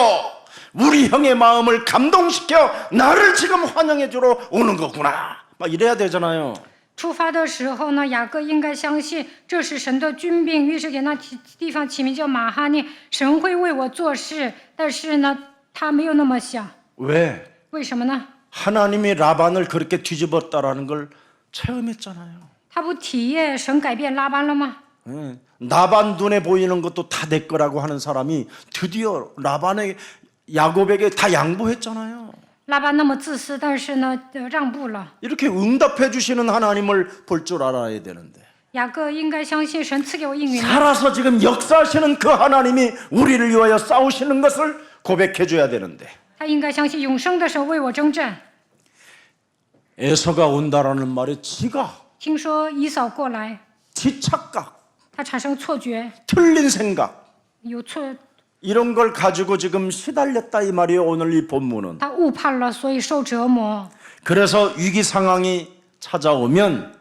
우리 형의 마음을 감동시켜 나를 지금 환영해 주러 오는 거구나. 막 이래야 되잖아요. 出发的时候呢，雅各应该相信这是神的军兵，于是给那地方起名叫马哈念，神会为我做事。但是呢，他没有那么想， 왜? 为什么呢？ 하나님이 라반을 그렇게 뒤집었다라는 걸 체험했잖아요. 他不体验神改变拉班了吗？ 라반 눈에 보이는 것도 다 내 거라고 하는 사람이 드디어 라반의 야곱에게 다 양보했잖아요. 拉班那么自私，但是呢，让步了。 이렇게 응답해 주시는 하나님을 볼 줄 알아야 되는데 雅各应该相信神赐给我应允。 살아서 지금 역사하시는 그 하나님이 우리를 위하여 싸우시는 것을 고백해 줘야 되는데 他应该相信永生的神为我征战。 에서가 온다라는 말에 지가 听说以扫过来， 지 착각 他产生错觉， 틀린 생각 有错， 이런 걸 가지고 지금 시달렸다 이 말이에요. 오늘 이 본문은 他误判了，所以受折磨。 그래서 위기 상황이 찾아오면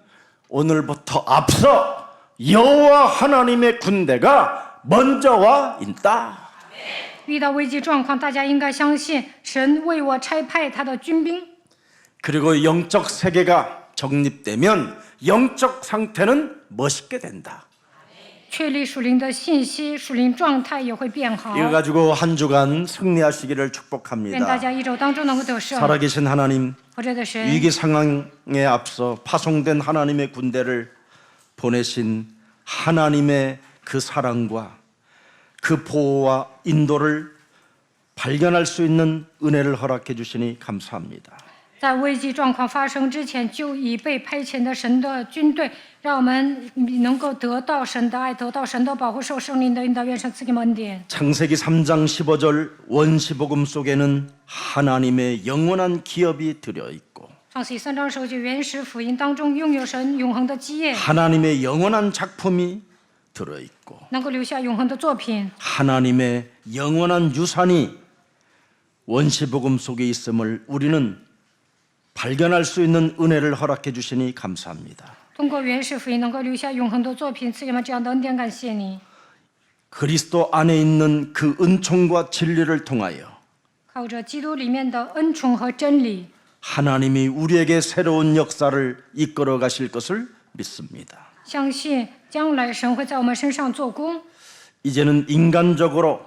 오늘부터 앞서 여호와 하나님의 군대가 먼저 와 있다. 遇到危机状况，大家应该相信神为我差派他的军兵。 그리고 영적 세계가 정립되면 영적 상태는 멋있게 된다. 确立属灵的信息，属灵状态也会变好。 이거 가지고 한 주간 승리하시기를 愿大 축복합니다. 家一周当中能够得胜。 살아계신 하나님, 活着的神， 위기 상황에 앞서 파송된 하나님의 군대를 보내신 하나님의 그 사랑과 그 보호와 인도를 발견할 수 있는 은혜를 허락해 주시니 감사합니다. 在危机状况发生之前，就已被派遣的神的军队，让我们能够得到神的爱，得到神的保护，受圣灵的引导，愿神赐给我们恩典。 창세기 3장 15절 원시복음 속에는 하나님의 영원한 기업이 들어 있고 创世3章10节原始福音当中拥有神永恒的基业， 하나님의 영원한 작품이 들어 있고 能够留下永恒的作品， 하나님의 영원한 유산이 원시복음 속에 있음을 우리는 발견할 수 있는 은혜를 허락해 주시니 감사합니다. 通过原始福音能够留下永恒的作品，赐给我们这样的恩典，感谢你。 그리스도 안에 있는 그 은총과 진리를 통하여 靠着基督里面的恩宠和真理， 하나님이 우리에게 새로운 역사를 이끌어 가실 것을 믿습니다. 相信将来神会在我们身上做工。 이제는 인간적으로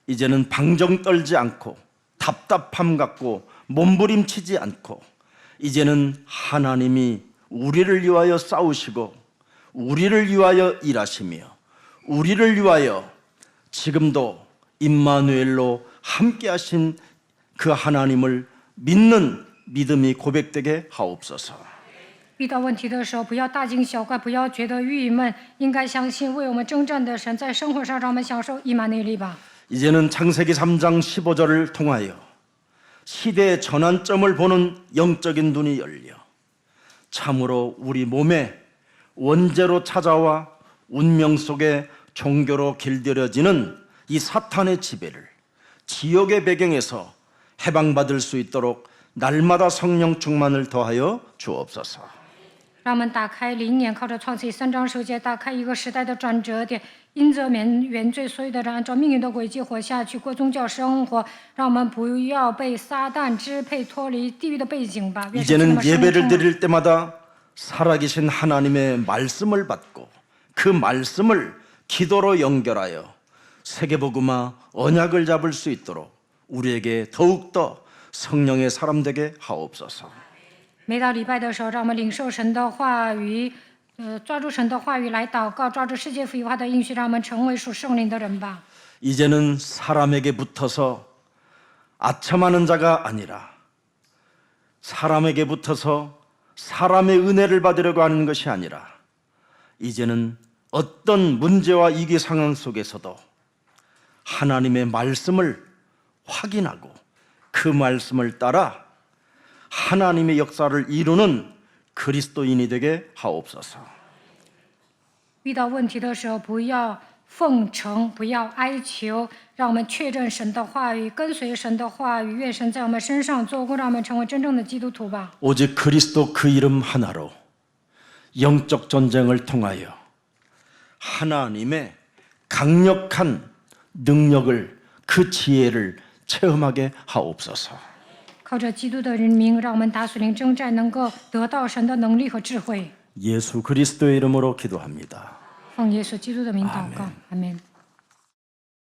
이제는 방정 떨지 않고 답답함 갖고 몸부림치지 않고 이제는 하나님이 우리를 위하여 싸우시고 우리를 위하여 일하시며 우리를 위하여 지금도 임마누엘로 함께 하신 그 하나님을 믿는 믿음이 고백되게 하옵소서. 遇到问题的时候，不要大惊小怪，不要觉得郁闷，应该相信为我们征战的神，在生活上让我们享受以马内利吧。 이제는 창세기 3장 15절을 통하여 시대의 전환점을 보는 영적인 눈이 열려 참으로 우리 몸에 원죄로 찾아와 운명 속에 종교로 길들여지는 이 사탄의 지배를 지옥의 배경에서 해방받을 수 있도록 날마다 성령 충만을 더하여 주옵소서. 让我们打开灵眼，靠着创世3章10节，打开一个时代的转折点，因着原罪，所有的人按照命运的轨迹活下去，过宗教生活。让我们不要被撒旦支配，脱离地狱的背景吧。 이제는 예배를 드릴 때마다 살아계신 하나님의 말씀을 받고 그 말씀을 기도로 연결하여 세계복음화 언약을 잡을 수 있도록 우리에게 더욱더 성령의 사람 되게 하옵소서. 每到礼拜的时候，让我们领受神的话语，抓住神的话语来祷告，抓住世界福音化的应许，让我们成为属圣灵的人吧。 이제는 사람에게 붙어서 아첨하는 자가 아니라 사람에게 붙어서 사람의 은혜를 받으려고 하는 것이 아니라 이제는 어떤 문제와 위기 상황 속에서도 하나님의 말씀을 확인하고 그 말씀을 따라 하나님의 역사를 이루는 그리스도인이 되게 하옵소서. 遇到问题的时候，不要奉承，不要哀求，让我们确认神的话语，跟随神的话语，愿神在我们身上做工，让我们成为真正的基督徒吧。 오직 그리스도 그 이름 하나로 영적 전쟁을 통하여 하나님의 강력한 능력을 그 지혜를 체험하게 하옵소서. 靠着基督的人名，让我们打属灵征战，能够得到神的能力和智慧。 예수 그리스도의 이름으로 기도합니다. 奉耶稣基督的名祷告，阿门。